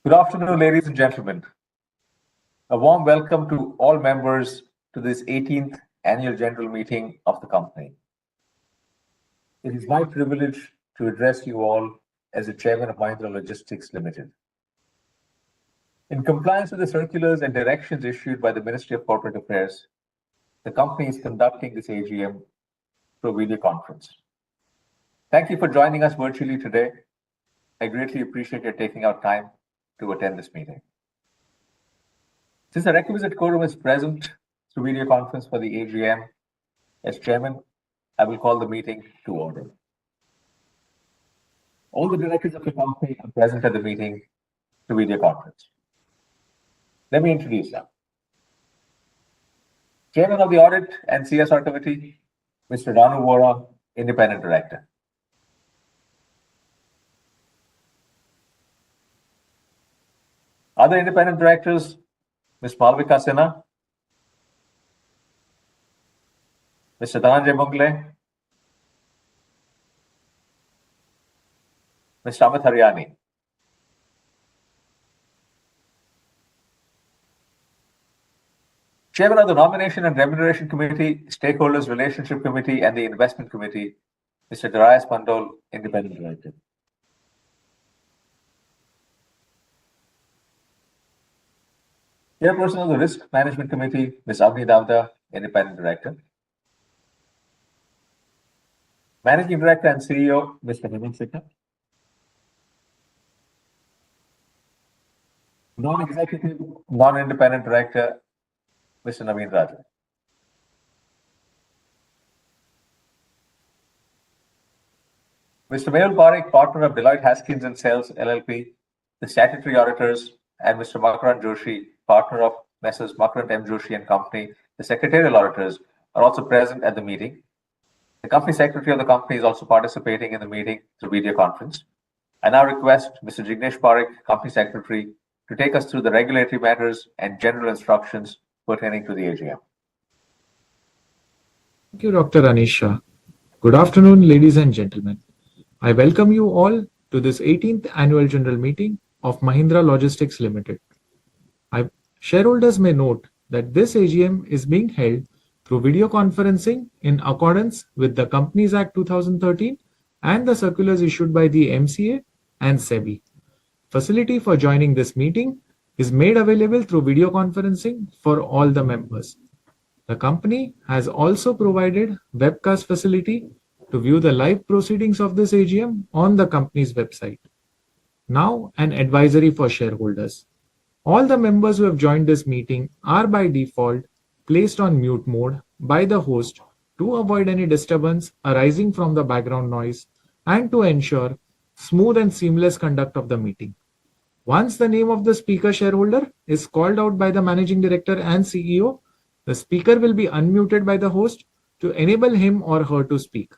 Good afternoon, ladies and gentlemen. A warm welcome to all members to this 18th annual general meeting of the company. It is my privilege to address you all as the chairman of Mahindra Logistics Limited. In compliance with the circulars and directions issued by the Ministry of Corporate Affairs, the company is conducting this AGM through video conference. Thank you for joining us virtually today. I greatly appreciate your taking out time to attend this meeting. Since the requisite quorum is present through video conference for the AGM, as chairman, I will call the meeting to order. All the directors of the company are present at the meeting through video conference. Let me introduce them. Chairman of the Audit and CSR Committee, Mr. Ranu Vora, Independent Director. Other independent directors, Ms. Malvika Sinha, Mr. Dhananjay Mungle, Mr. Amit Haryani. Chairman of the Nomination and Remuneration Committee, Stakeholders Relationship Committee, and the Investment Committee, Mr. Darius Pandol, Independent Director. Chairperson of the Risk Management Committee, Ms. Avni Davda, Independent Director. Managing Director and CEO, Mr. Hemant Sikka. Non-Executive, Non-Independent Director, Mr. Naveen Raja. Mr. Mehul Parekh, Partner of Deloitte Haskins & Sells LLP, the Statutory Auditors, and Mr. Makarand Joshi, Partner of Messrs. Makarand M. Joshi and Company, the Secretarial Auditors, are also present at the meeting. The Company Secretary of the company is also participating in the meeting through video conference. I now request Mr. Jignesh Parekh, Company Secretary, to take us through the regulatory matters and general instructions pertaining to the AGM. Thank you, Dr. Anisha. Good afternoon, ladies and gentlemen. I welcome you all to this 18th annual general meeting of Mahindra Logistics Limited. Shareholders may note that this AGM is being held through video conferencing in accordance with the Companies Act 2013 and the circulars issued by the MCA and SEBI. Facility for joining this meeting is made available through video conferencing for all the members. The company has also provided webcast facility to view the live proceedings of this AGM on the company's website. Now, an advisory for shareholders. All the members who have joined this meeting are by default placed on mute mode by the host to avoid any disturbance arising from the background noise and to ensure smooth and seamless conduct of the meeting. Once the name of the speaker shareholder is called out by the Managing Director and CEO, the speaker will be unmuted by the host to enable him or her to speak.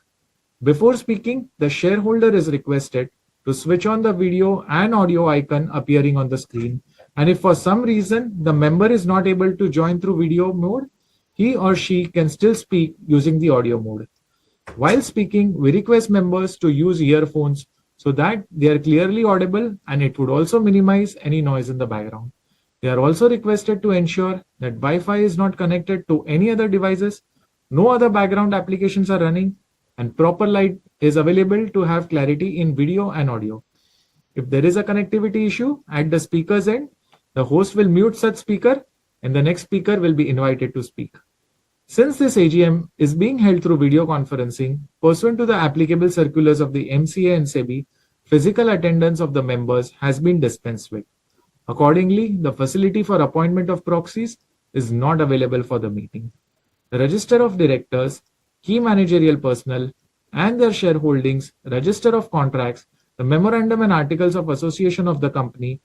Before speaking, the shareholder is requested to switch on the video and audio icon appearing on the screen, and if for some reason the member is not able to join through video mode, he or she can still speak using the audio mode. While speaking, we request members to use earphones so that they are clearly audible, and it would also minimize any noise in the background. They are also requested to ensure that Wi-Fi is not connected to any other devices, no other background applications are running, and proper light is available to have clarity in video and audio. If there is a connectivity issue at the speaker's end, the host will mute such speaker and the next speaker will be invited to speak. Since this AGM is being held through video conferencing, pursuant to the applicable circulars of the MCA and SEBI, physical attendance of the members has been dispensed with. Accordingly, the facility for appointment of proxies is not available for the meeting. The register of directors, key managerial personnel, and their shareholdings, register of contracts, the memorandum and articles of association of the company,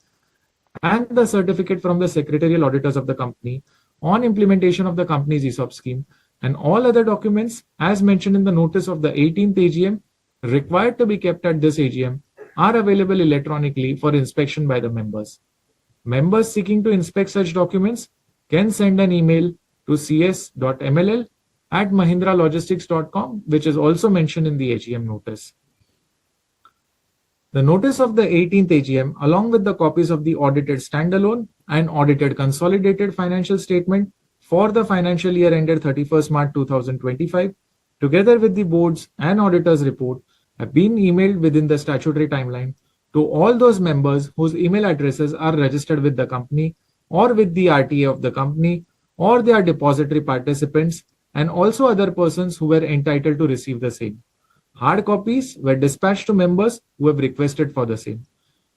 and the certificate from the secretarial auditors of the company on implementation of the company's ESOP scheme, and all other documents as mentioned in the notice of the 18th AGM required to be kept at this AGM are available electronically for inspection by the members. Members seeking to inspect such documents can send an email to cs.mll@mahindralogistics.com, which is also mentioned in the AGM notice. The notice of the 18th AGM, along with the copies of the audited standalone and audited consolidated financial statement for the financial year ended 31st March 2025, together with the board's and auditors' report, have been emailed within the statutory timeline to all those members whose email addresses are registered with the company or with the RTA of the company or their depository participants, and also other persons who were entitled to receive the same. Hard copies were dispatched to members who have requested for the same.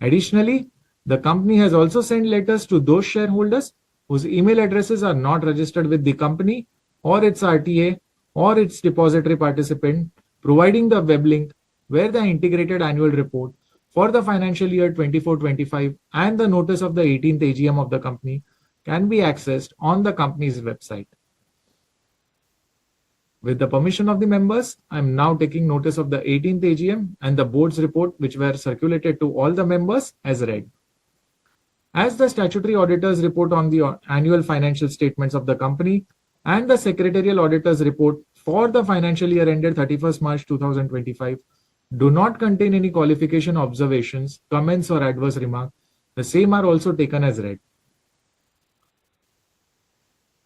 Additionally, the company has also sent letters to those shareholders whose email addresses are not registered with the company or its RTA or its depository participant, providing the web link where the integrated annual report for the financial year 24-25 and the notice of the 18th AGM of the company can be accessed on the company's website. With the permission of the members, I am now taking notice of the 18th AGM and the board's report, which were circulated to all the members, as read. As the statutory auditor's report on the annual financial statements of the company and the secretarial auditor's report for the financial year ended 31st March 2025 do not contain any qualification, observations, comments, or adverse remark, the same are also taken as read.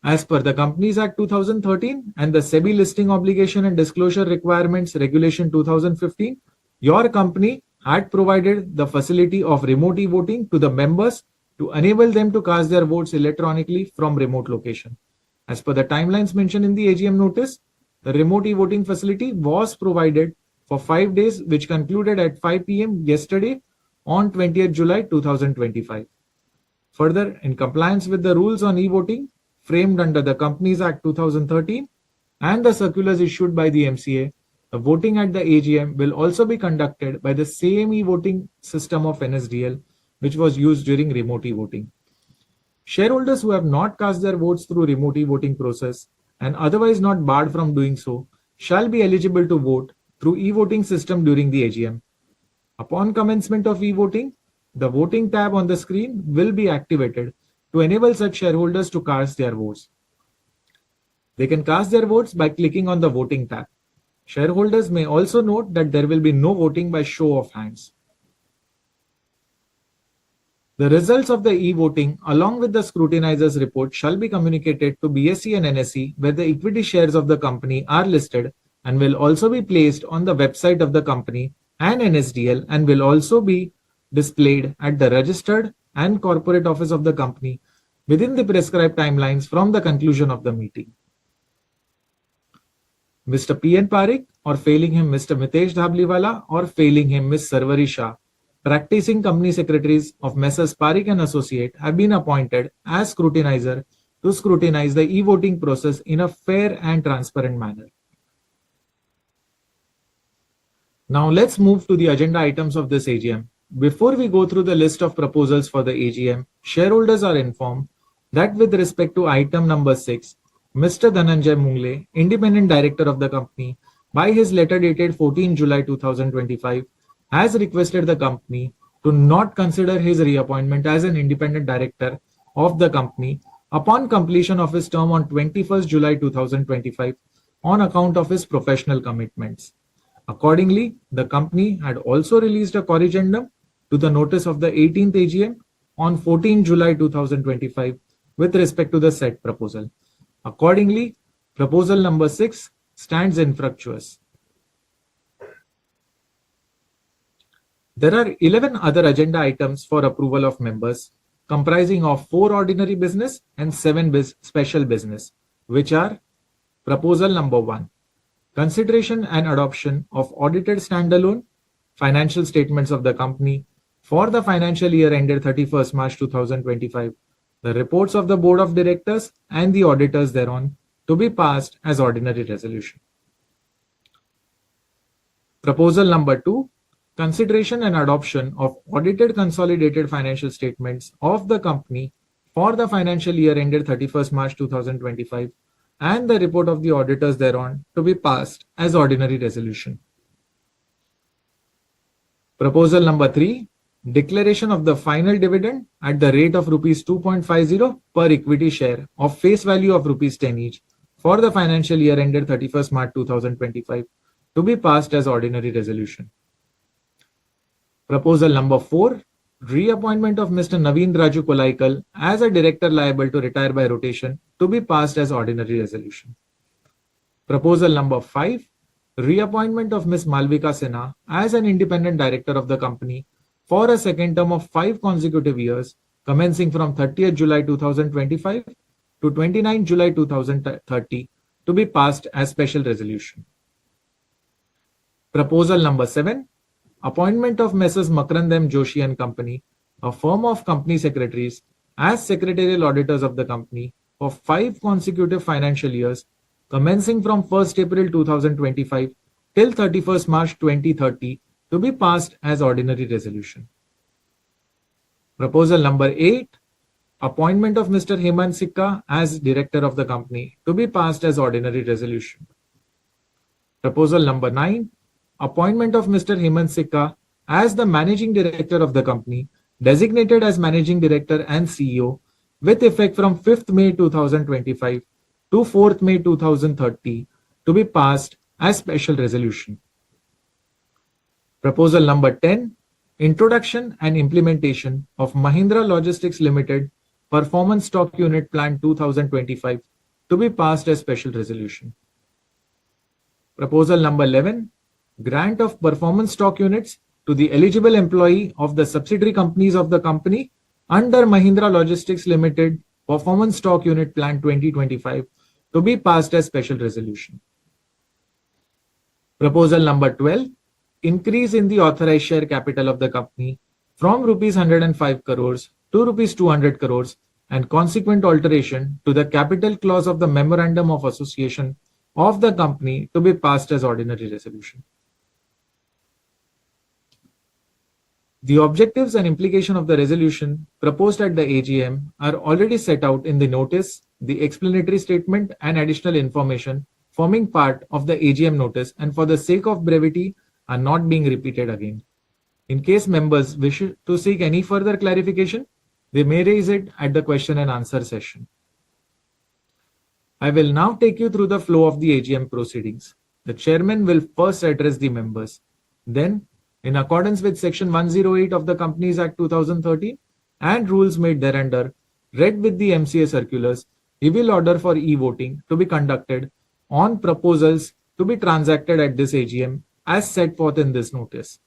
As per the Companies Act 2013 and the SEBI Listing Obligation and Disclosure Requirements Regulation 2015, your company had provided the facility of remote e-voting to the members to enable them to cast their votes electronically from remote location. As per the timelines mentioned in the AGM notice, the remote e-voting facility was provided for 5 days, which concluded at 5 p.m. yesterday on 20th July 2025. Further, in compliance with the rules on e-voting framed under the Companies Act 2013 and the circulars issued by the MCA, the voting at the AGM will also be conducted by the same e-voting system of NSDL, which was used during remote e-voting. Shareholders who have not cast their votes through remote e-voting process and otherwise not barred from doing so shall be eligible to vote through e-voting system during the AGM. Upon commencement of e-voting, the voting tab on the screen will be activated to enable such shareholders to cast their votes. They can cast their votes by clicking on the voting tab. Shareholders may also note that there will be no voting by show of hands. The results of the e-voting along with the scrutinizer's report shall be communicated to BSE and NSE, where the equity shares of the company are listed, and will also be placed on the website of the company and NSDL, and will also be displayed at the registered and corporate office of the company within the prescribed timelines from the conclusion of the meeting. Mr. P.N. Parikh, or failing him Mr. Mitesh Dhabliwala, or failing him Ms. Sarvari Shah, practicing company secretaries of Messrs. Parikh and Associate, have been appointed as scrutinizer to scrutinize the e-voting process in a fair and transparent manner. Now let's move to the agenda items of this AGM. Before we go through the list of proposals for the AGM, shareholders are informed that with respect to item number 6, Mr. Dhananjay Mungle, Independent Director of the company, by his letter dated 14 July 2025, has requested the company to not consider his reappointment as an independent director of the company upon completion of his term on 21st July 2025 on account of his professional commitments. Accordingly, the company had also released a corrigendum to the notice of the 18th AGM on 14 July 2025 with respect to the said proposal. Accordingly, proposal number 6 stands infructuous. There are 11 other agenda items for approval of members, comprising of 4 ordinary business and 7 special business, which are: proposal number 1, consideration and adoption of audited standalone financial statements of the company for the financial year ended 31st March 2025, the reports of the Board of Directors and the auditors thereon, to be passed as ordinary resolution. Proposal number 2, consideration and adoption of audited consolidated financial statements of the company for the financial year ended 31st March 2025 and the report of the auditors thereon, to be passed as ordinary resolution. Proposal number 3, declaration of the final dividend at the rate of rupees 2.50 per equity share of face value of rupees 10 each for the financial year ended 31st March 2025, to be passed as ordinary resolution. Proposal number 4, reappointment of Mr. Naveen Raju Kolaikal as a director liable to retire by rotation to be passed as ordinary resolution. Proposal number 5, reappointment of Ms. Malvika Sinha as an independent director of the company for a second term of 5 consecutive years, commencing from 30th July 2025 to 29 July 2030, to be passed as special resolution. Proposal number 7, appointment of Messrs. Makarand M. Joshi and Company, a firm of company secretaries, as secretarial auditors of the company for 5 consecutive financial years, commencing from 1st April 2025 till 31st March 2030, to be passed as ordinary resolution. Proposal number 8, appointment of Mr. Hemant Sikka as director of the company, to be passed as ordinary resolution. Proposal number 9, appointment of Mr. Hemant Sikka as the managing director of the company, designated as managing director and CEO, with effect from 5th May 2025 to 4th May 2030, to be passed as special resolution. Proposal number 10, introduction and implementation of Mahindra Logistics Limited Performance Stock Unit Plan 2025, to be passed as special resolution. Proposal number 11, grant of performance stock units to the eligible employee of the subsidiary companies of the company under Mahindra Logistics Limited Performance Stock Unit Plan 2025, to be passed as special resolution. Proposal number 12, increase in the authorized share capital of the company from rupees 105 crores to rupees 200 crores and consequent alteration to the capital clause of the Memorandum of Association of the company, to be passed as ordinary resolution. The objectives and implication of the resolution proposed at the AGM are already set out in the notice, the explanatory statement, and additional information forming part of the AGM notice, and for the sake of brevity are not being repeated again. In case members wish to seek any further clarification, they may raise it at the question and answer session. I will now take you through the flow of the AGM proceedings. The chairman will first address the members. Then, in accordance with Section 108 of the Companies Act 2013 and rules made thereunder, read with the MCA circulars, he will order for e-voting to be conducted on proposals to be transacted at this AGM as set forth in this notice.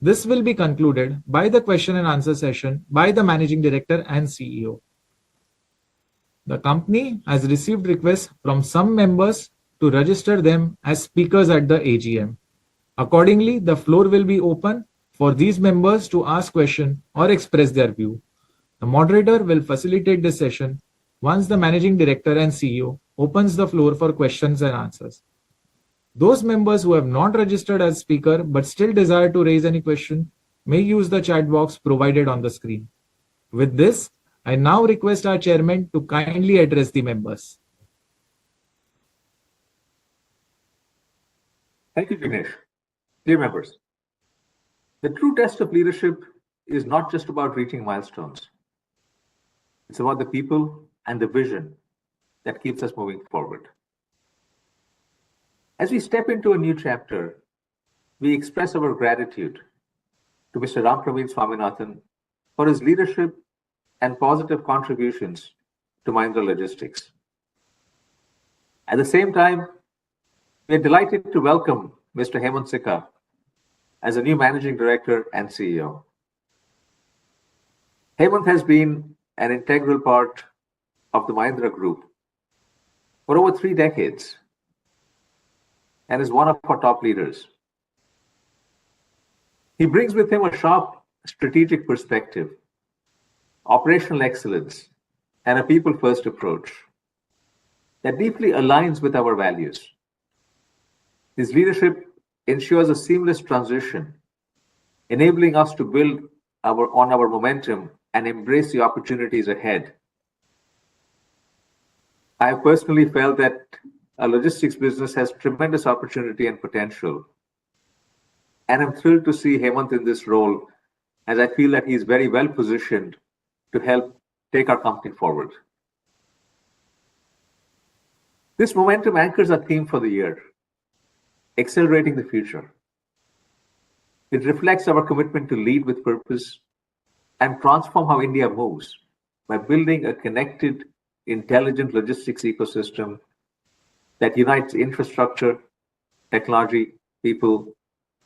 This will be concluded by the question and answer session by the Managing Director and CEO. The company has received requests from some members to register them as speakers at the AGM. Accordingly, the floor will be open for these members to ask questions or express their view. The moderator will facilitate this session once the Managing Director and CEO opens the floor for questions and answers. Those members who have not registered as speaker but still desire to raise any question may use the chat box provided on the screen. With this, I now request our chairman to kindly address the members. Thank you, Jignesh. Dear members, the true test of leadership is not just about reaching milestones. It's about the people and the vision that keeps us moving forward. As we step into a new chapter, we express our gratitude to Mr. Rampraveen Swaminathan for his leadership and positive contributions to Mahindra Logistics. At the same time, we are delighted to welcome Mr. Hemant Sikka as a new Managing Director and CEO. Hemant has been an integral part of the Mahindra Group for over 3 decades and is one of our top leaders. He brings with him a sharp strategic perspective, operational excellence, and a people-first approach that deeply aligns with our values. His leadership ensures a seamless transition, enabling us to build on our momentum and embrace the opportunities ahead. I have personally felt that our logistics business has tremendous opportunity and potential, and I'm thrilled to see Hemant in this role, as I feel that he is very well positioned to help take our company forward. This momentum anchors our theme for the year, accelerating the future. It reflects our commitment to lead with purpose and transform how India moves by building a connected, intelligent logistics ecosystem that unites infrastructure, technology, people,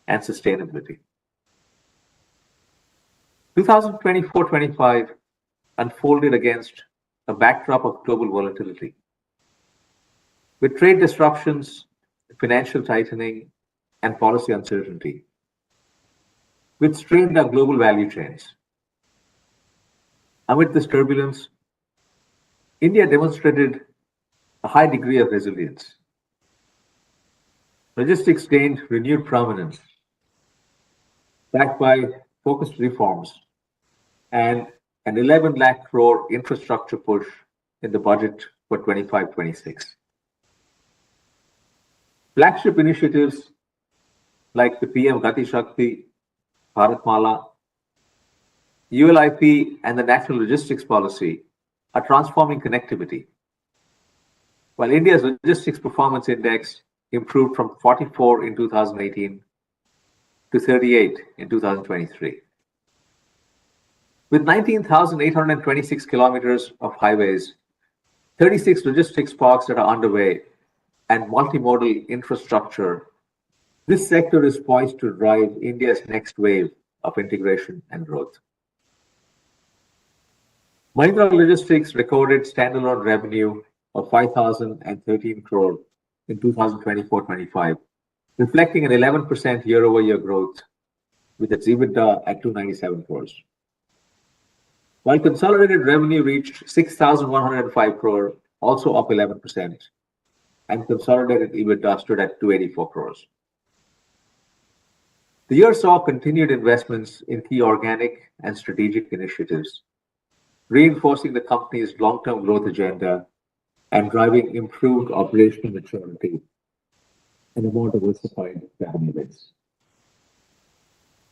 and sustainability. 2024-25 unfolded against a backdrop of global volatility, with trade disruptions, financial tightening, and policy uncertainty, which strained our global value chains. Amid this turbulence, India demonstrated a high degree of resilience. Logistics gained renewed prominence, backed by focused reforms and an 11 lakh crore infrastructure push in the budget for 25-26. Flagship initiatives like the PM Gati Shakti, Bharatmala, ULIP, and the National Logistics Policy are transforming connectivity. While India's Logistics Performance Index improved from 44 in 2018 to 38 in 2023. With 19,826 kilometers of highways, 36 logistics parks that are underway, and multimodal infrastructure, this sector is poised to drive India's next wave of integration and growth. Mahindra Logistics recorded standalone revenue of 5,013 crore in 2024-25, reflecting an 11% year-over-year growth, with its EBITDA at 297 crores. While consolidated revenue reached 6,105 crore, also up 11%, and consolidated EBITDA stood at 284 crores. The year saw continued investments in key organic and strategic initiatives, reinforcing the company's long-term growth agenda and driving improved operational maturity and a more diversified revenue base.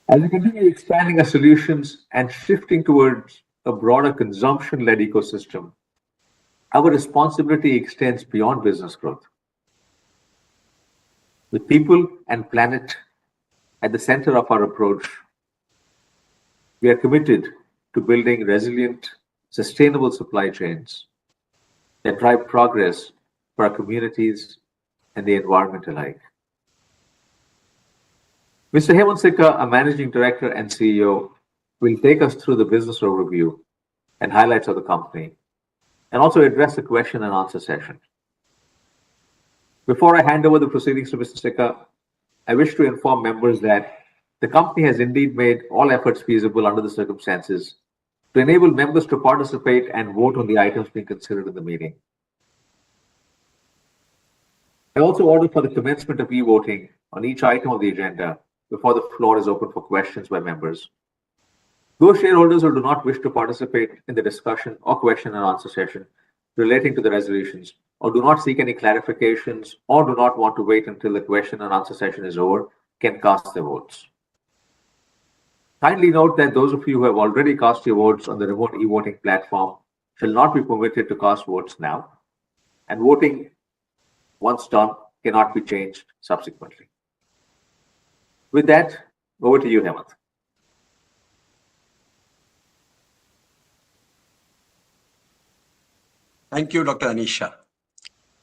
As we continue expanding our solutions and shifting towards a broader consumption-led ecosystem, our responsibility extends beyond business growth. With people and planet at the center of our approach, we are committed to building resilient, sustainable supply chains that drive progress for our communities and the environment alike. Mr. Hemant Sikka, our Managing Director and CEO, will take us through the business overview and highlights of the company, and also address the question and answer session. Before I hand over the proceedings to Mr. Sikka, I wish to inform members that the company has indeed made all efforts feasible under the circumstances to enable members to participate and vote on the items being considered in the meeting. I also order for the commencement of e-voting on each item of the agenda before the floor is open for questions by members. Those shareholders who do not wish to participate in the discussion or question and answer session relating to the resolutions, or do not seek any clarifications, or do not want to wait until the question and answer session is over, can cast their votes. Kindly note that those of you who have already cast your votes on the remote e-voting platform shall not be permitted to cast votes now, and voting, once done, cannot be changed subsequently. With that, over to you, Hemant. Thank you, Dr. Anisha.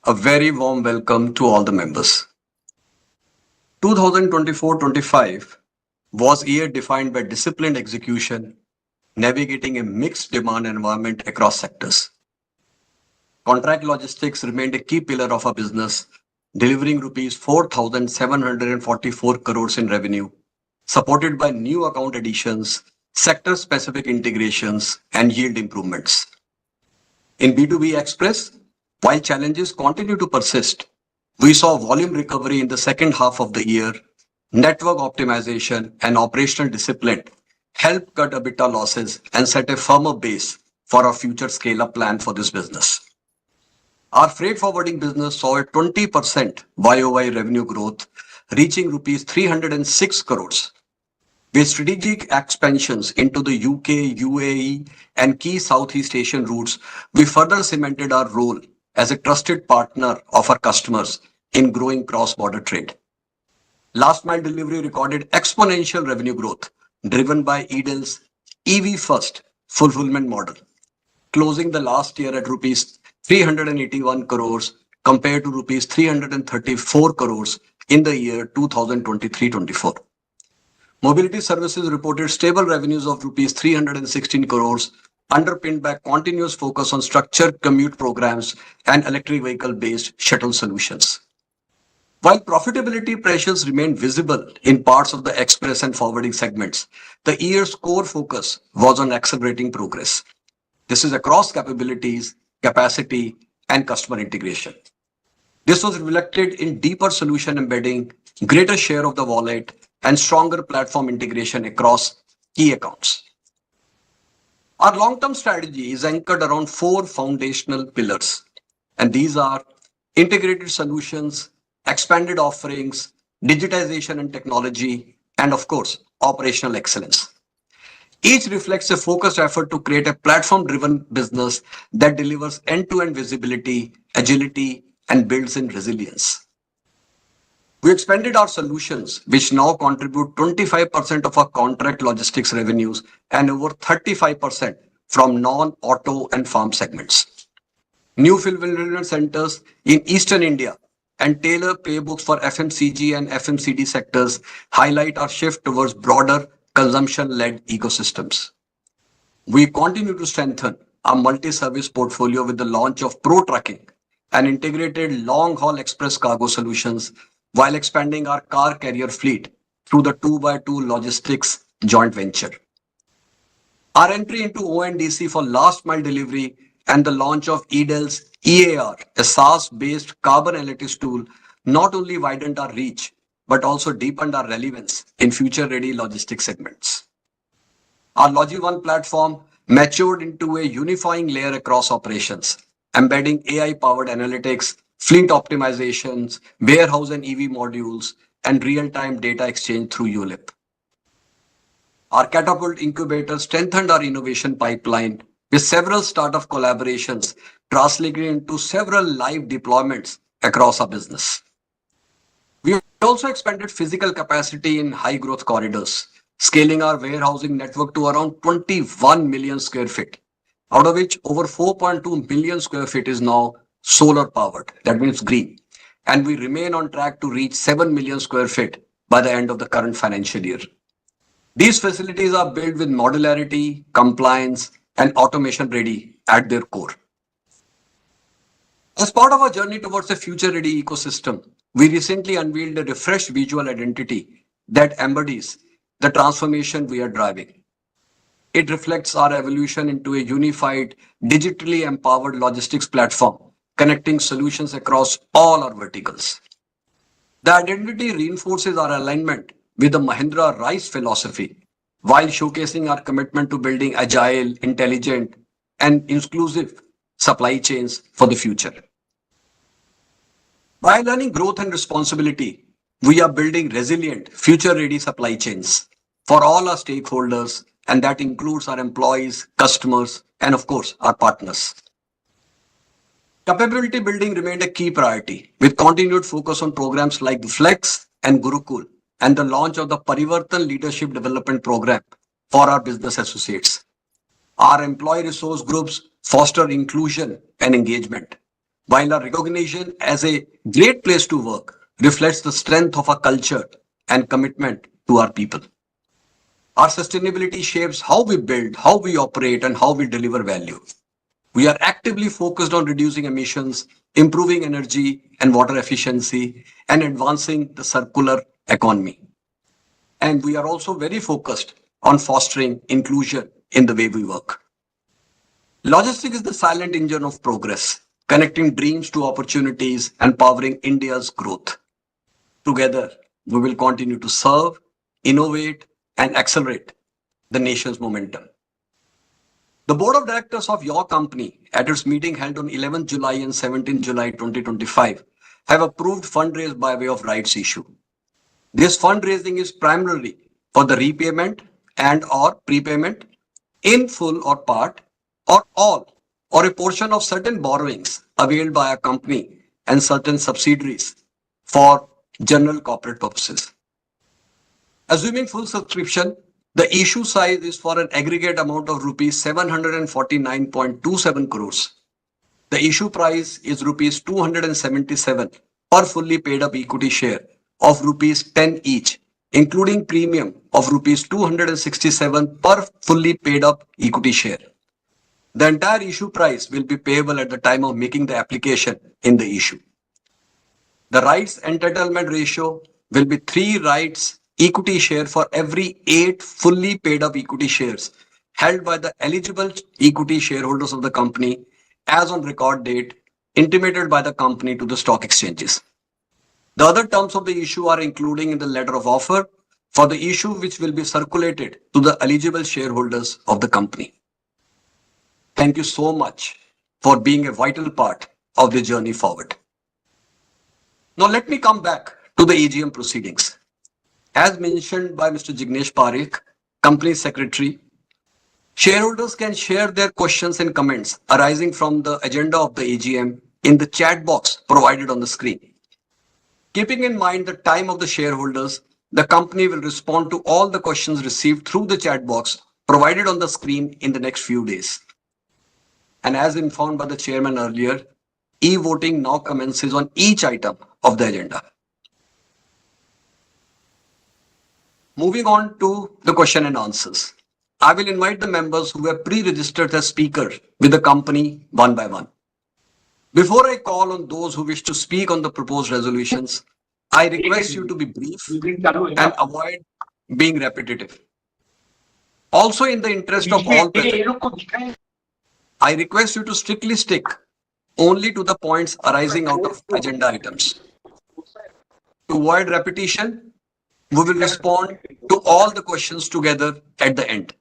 A very warm welcome to all the members. 2024-25 was a year defined by disciplined execution, navigating a mixed demand environment across sectors. Contract logistics remained a key pillar of our business, delivering rupees 4,744 crores in revenue, supported by new account additions, sector-specific integrations, and yield improvements. In B2B Express, while challenges continue to persist, we saw volume recovery in the second half of the year. Network optimization and operational discipline helped cut EBITDA losses and set a firmer base for our future scale-up plan for this business. Our freight forwarding business saw a 20% YOY revenue growth, reaching rupees 306 crores. With strategic expansions into the UK, UAE, and key Southeast Asian routes, we further cemented our role as a trusted partner of our customers in growing cross-border trade. Last mile delivery recorded exponential revenue growth driven by Edel's EV first fulfillment model, closing the last year at rupees 381 crores compared to rupees 334 crores in the year 2023-24. Mobility services reported stable revenues of rupees 316 crores, underpinned by continuous focus on structured commute programs and electric vehicle-based shuttle solutions. While profitability pressures remained visible in parts of the express and forwarding segments, the year's core focus was on accelerating progress. This is across capabilities, capacity, and customer integration. This was reflected in deeper solution embedding, greater share of the wallet, and stronger platform integration across key accounts. Our long-term strategy is anchored around four foundational pillars, and these are integrated solutions, expanded offerings, digitization and technology, and of course, operational excellence. Each reflects a focused effort to create a platform-driven business that delivers end-to-end visibility, agility, and builds in resilience. We expanded our solutions, which now contribute 25% of our contract logistics revenues and over 35% from non-auto and farm segments. New fulfillment centers in Eastern India and tailor playbooks for FMCG and FMCD sectors highlight our shift towards broader consumption-led ecosystems. We continue to strengthen our multi-service portfolio with the launch of Pro Trucking and integrated long-haul express cargo solutions while expanding our car carrier fleet through the 2x2 Logistics joint venture. Our entry into ONDC for last mile delivery and the launch of Edel's EAR, a SaaS-based carbon analytics tool, not only widened our reach, but also deepened our relevance in future-ready logistics segments. Our LogiOne platform matured into a unifying layer across operations, embedding AI-powered analytics, fleet optimizations, warehouse and EV modules, and real-time data exchange through ULIP. Our Catapult incubator strengthened our innovation pipeline with several startup collaborations translating into several live deployments across our business. We also expanded physical capacity in high growth corridors, scaling our warehousing network to around 21 million square feet, out of which over 4.2 million square feet is now solar powered. That means green. And we remain on track to reach 7 million square feet by the end of the current financial year. These facilities are built with modularity, compliance, and automation ready at their core. As part of our journey towards a future-ready ecosystem, we recently unveiled a refreshed visual identity that embodies the transformation we are driving. It reflects our evolution into a unified, digitally empowered logistics platform, connecting solutions across all our verticals. The identity reinforces our alignment with the Mahindra RISE philosophy, while showcasing our commitment to building agile, intelligent, and inclusive supply chains for the future. By aligning growth and responsibility, we are building resilient, future-ready supply chains for all our stakeholders, and that includes our employees, customers, and of course, our partners. Capability building remained a key priority, with continued focus on programs like the Flex and Gurukul, and the launch of the Parivartan Leadership Development Program for our business associates. Our employee resource groups foster inclusion and engagement, while our recognition as a great place to work reflects the strength of our culture and commitment to our people. Our sustainability shapes how we build, how we operate, and how we deliver value. We are actively focused on reducing emissions, improving energy and water efficiency, and advancing the circular economy. And we are also very focused on fostering inclusion in the way we work. Logistics is the silent engine of progress, connecting dreams to opportunities and powering India's growth. Together, we will continue to serve, innovate, and accelerate the nation's momentum. The board of directors of your company, at its meeting held on 11th July and 17th July 2025, have approved fundraise by way of rights issue. This fundraising is primarily for the repayment and/or prepayment in full or part, or all, or a portion of certain borrowings availed by a company and certain subsidiaries for general corporate purposes. Assuming full subscription, the issue size is for an aggregate amount of rupees 749.27 crores. The issue price is rupees 277 per fully paid up equity share of rupees 10 each, including premium of rupees 267 per fully paid up equity share. The entire issue price will be payable at the time of making the application in the issue. The rights entitlement ratio will be 3 rights equity share for every 8 fully paid up equity shares held by the eligible equity shareholders of the company as on record date intimated by the company to the stock exchanges. The other terms of the issue are including in the letter of offer for the issue which will be circulated to the eligible shareholders of the company. Thank you so much for being a vital part of the journey forward. Now let me come back to the AGM proceedings. As mentioned by Mr. Jignesh Parekh, Company Secretary, shareholders can share their questions and comments arising from the agenda of the AGM in the chat box provided on the screen. Keeping in mind the time of the shareholders, the company will respond to all the questions received through the chat box provided on the screen in the next few days. And as informed by the chairman earlier, e-voting now commences on each item of the agenda. Moving on to the question and answers. I will invite the members who have pre-registered as speakers with the company one by one. Before I call on those who wish to speak on the proposed resolutions, I request you to be brief and avoid being repetitive. Also, in the interest of all present, I request you to strictly stick only to the points arising out of agenda items. To avoid repetition, we will respond to all the questions together at the end.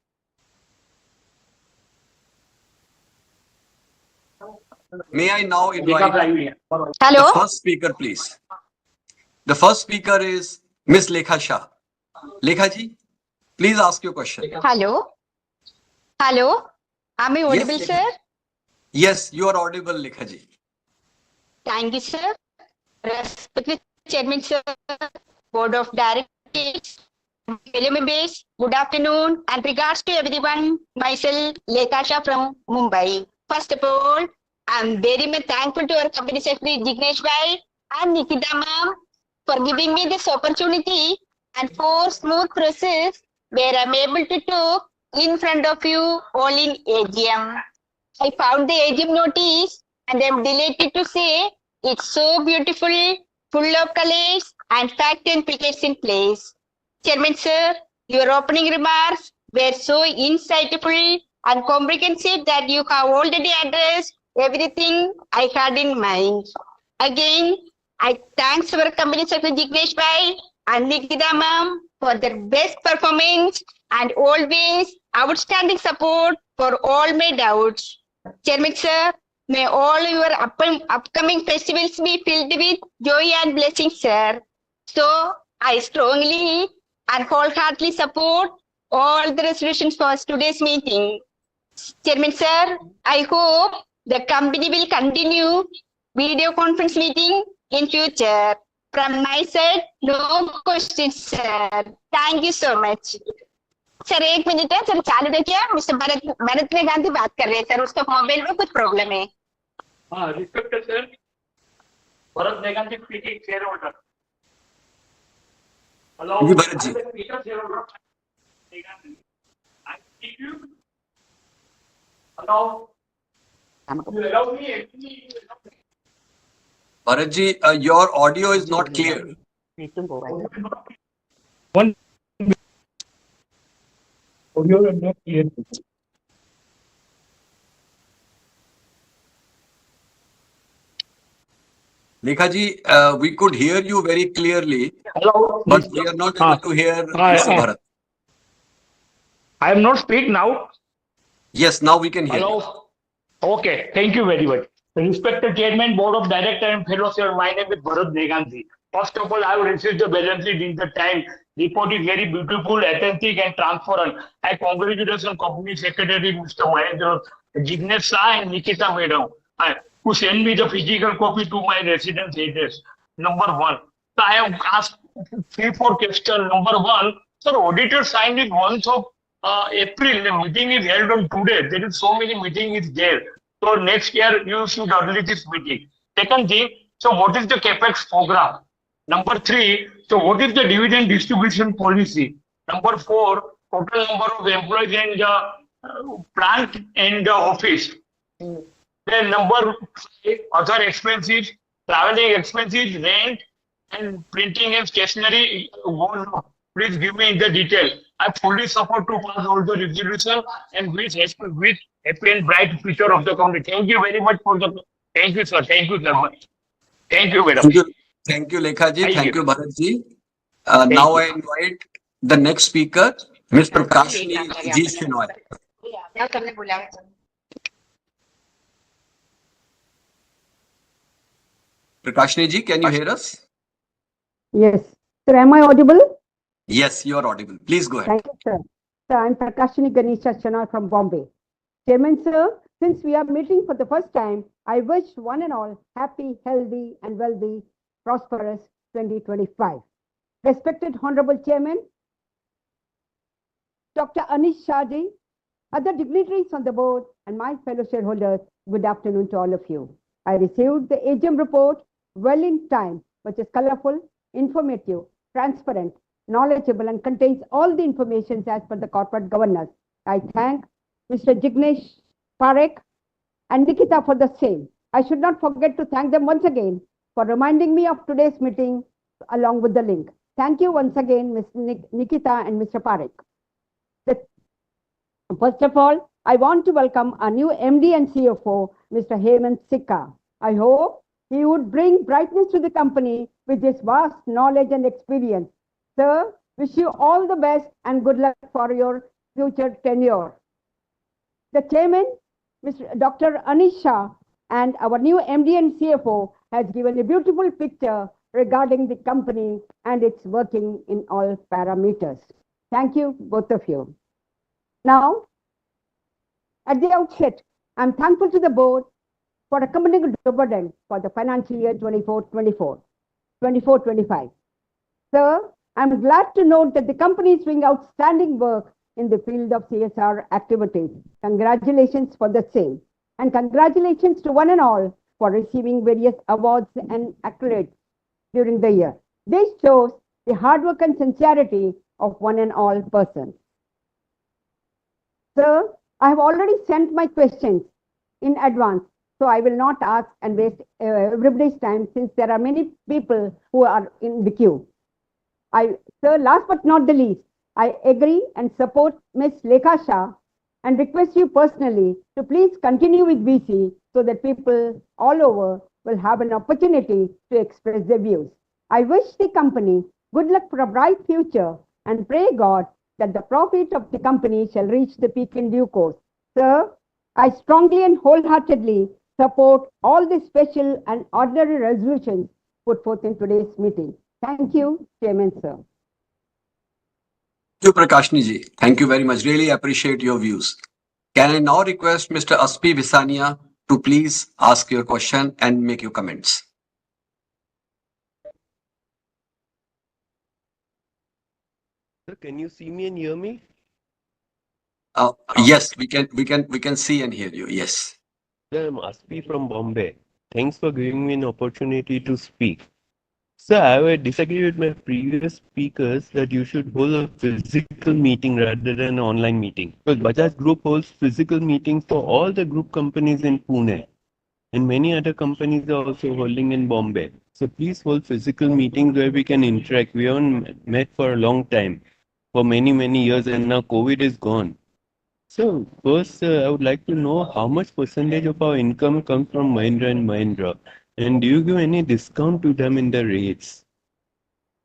May I now invite the first speaker, please. The first speaker is Ms. Lekha Shah. Lekha ji, please ask your question. Hello. Hello. Am I audible, Yes, sir? Yes, you are audible, Lekha ji. Thank you, sir. Respected Chairman, sir, Board of Directors, fellow members, good afternoon, and regards to everyone. Myself, Lekha Shah from Mumbai. First of all, I'm very much thankful to our company secretary, Jignesh Bhai and Nikita ma'am for giving me this opportunity and for smooth process where I'm able to talk in front of you all in AGM. I found the AGM notice and I'm delighted to say it's so beautiful, full of colors and fact and figures in place. Chairman sir, your opening remarks were so insightful and comprehensive that you have already addressed everything I had in mind. Again, I thanks our company secretary Jignesh Bhai and Nikita ma'am for their best performance and always outstanding support for all my doubts. Chairman sir, may all your upcoming festivals be filled with joy and blessings, sir. So I strongly and wholeheartedly support all the resolutions for today's meeting. Chairman sir, I hope the company will continue video conference meeting in future. From my side, no questions, sir. Thank you so much. Sir एक minute है sir चालू रखिए mister Bharat Gandhi बात कर रहे हैं sir उसका mobile में कुछ प्रॉब्लम है हाँ respected sir Bharat Gandhi speaking share holder hello Bharat ji speaker share holder I speak you hello you allow me Bharat ji, your audio is not clear. one audio is not clear. Lekha ji, we could hear you very clearly, Hello, but we are not able to hear Mr. Bharat. I am not speak now. Yes, now we can hear you. Hello. Okay, thank you very much. Respected Chairman, Board of Directors and fellow sir, my name is Bharat Neganti. First of all, I have received the balance sheet in the time. Report is very beautiful, authentic and transparent. I congratulate Company Secretary Mr. Mahindra, Jignesh Shah and Nikita Madam who send me the physical copy to my residence address. Number one. So I have asked 3-4 questions. Number one, Sir, auditor signed it once of April. The meeting is held on today. There is so many meetings there. So next year you should early this meeting. Second thing, so what is the capex program? Number three, so what is the dividend distribution policy? Number four, total number of employees and plant and office. Then number five, other expenses, traveling expenses, rent, and printing and stationery. Please give me the detail. I fully support to pass all the resolution and with happy and bright future of the company. Thank you very much for the. Thank you, sir. Thank you, sir. Thank you, madam. Thank you. Thank you, Lekha ji. Thank Thank you. you, Bharat ji. Now I invite the next speaker, Ms. Prakashni Ji Shinoy. Prakashni ji, can you hear us? Yes. Sir, am I audible? Yes, you are audible. Please go ahead. Thank you, sir. Sir, I'm Prakashini Ganesha Chana from Bombay. Chairman, sir, since we are meeting for the first time, I wish one and all happy, healthy, and wealthy, prosperous 2025. Respected Honorable Chairman, Dr. Anish Shahji, other dignitaries on the board, and my fellow shareholders, good afternoon to all of you. I received the AGM report well in time, which is colorful, informative, transparent, knowledgeable, and contains all the information as per the corporate governance. I thank Mr. Jignesh Parekh and Nikita for the same. I should not forget to thank them once again for reminding me of today's meeting along with the link. Thank you once again, Ms. Nikita and Mr. Parekh. First of all, I want to welcome our new MD and CFO, Mr. Hemant Sikka. I hope he would bring brightness to the company with his vast knowledge and experience. Sir, wish you all the best and good luck for your future tenure. The chairman, Mr. Dr. Anish Shah, and our new MD and CFO has given a beautiful picture regarding the company and its working in all parameters. Thank you, both of you. Now, at the outset, I'm thankful to the board for recommending a dividend for the financial year 24-25. Sir, I'm glad to note that the company is doing outstanding work in the field of CSR activities. Congratulations for the same. And congratulations to one and all for receiving various awards and accolades during the year. This shows the hard work and sincerity of one and all persons. Sir, I have already sent my questions in advance, so I will not ask and waste everybody's time since there are many people who are in the queue. Sir, last but not the least, I agree and support Ms. Lekha Shah and request you personally to please continue with VC so that people all over will have an opportunity to express their views. I wish the company good luck for a bright future and pray God that the profit of the company shall reach the peak in due course. Sir, I strongly and wholeheartedly support all the special and ordinary resolutions put forth in today's meeting. Thank you, Chairman, sir. Thank you, Prakashni ji. Thank you very much. Really appreciate your views. Can I now request Mr. Aspi Visania to please ask your question and make your comments? Sir, can you see me and hear me? Yes, we can see and hear you. Yes. Sir, I'm Aspi from Bombay. Thanks for giving me an opportunity to speak. Sir, I would disagree with my previous speakers that you should hold a physical meeting rather than an online meeting. Because Bajaj Group holds physical meetings for all the group companies in Pune. And many other companies are also holding in Bombay. So please hold physical meetings where we can interact. We haven't met for a long time, for many, many years, and now COVID is gone. So first, I would like to know how much percentage of our income comes from Mahindra and Mahindra, and do you give any discount to them in the rates?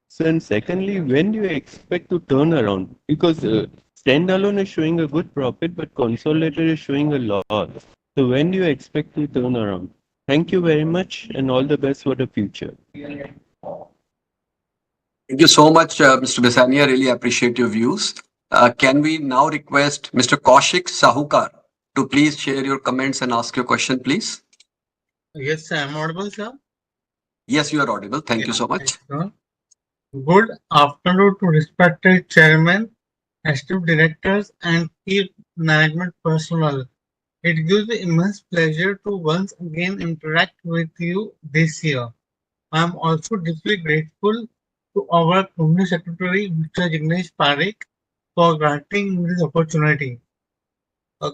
So, and secondly, when do you expect to turn around? Because standalone is showing a good profit, but consolidated is showing a loss. So when do you expect to turn around? Thank you very much, and all the best for the future. Thank you so much, Mr. Bisania. Really appreciate your views. Can we now request Mr. Kaushik Sahukar to please share your comments and ask your question, please? Yes, sir. I'm audible, sir. Yes, you are audible. Thank you so much. Sir. Good afternoon to respected chairman, esteemed directors, and key management personnel. It gives me immense pleasure to once again interact with you this year. I am also deeply grateful to our Company Secretary, Mr. Jignesh Parekh, for granting me this opportunity.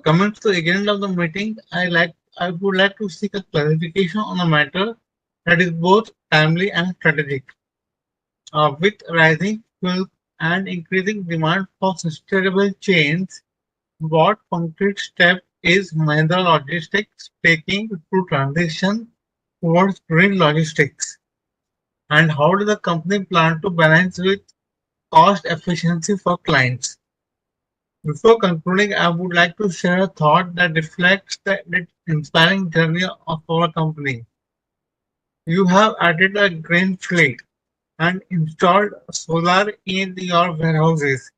Coming to the agenda of the meeting, I would like to seek a clarification on a matter that is both timely and strategic. With rising fuel and increasing demand for sustainable chains, what concrete step is Mahindra Logistics taking to transition towards green logistics? And how does the company plan to balance with cost efficiency for clients? Before concluding, I would like to share a thought that reflects the inspiring journey of our company. You have added a green fleet and installed solar in your warehouses.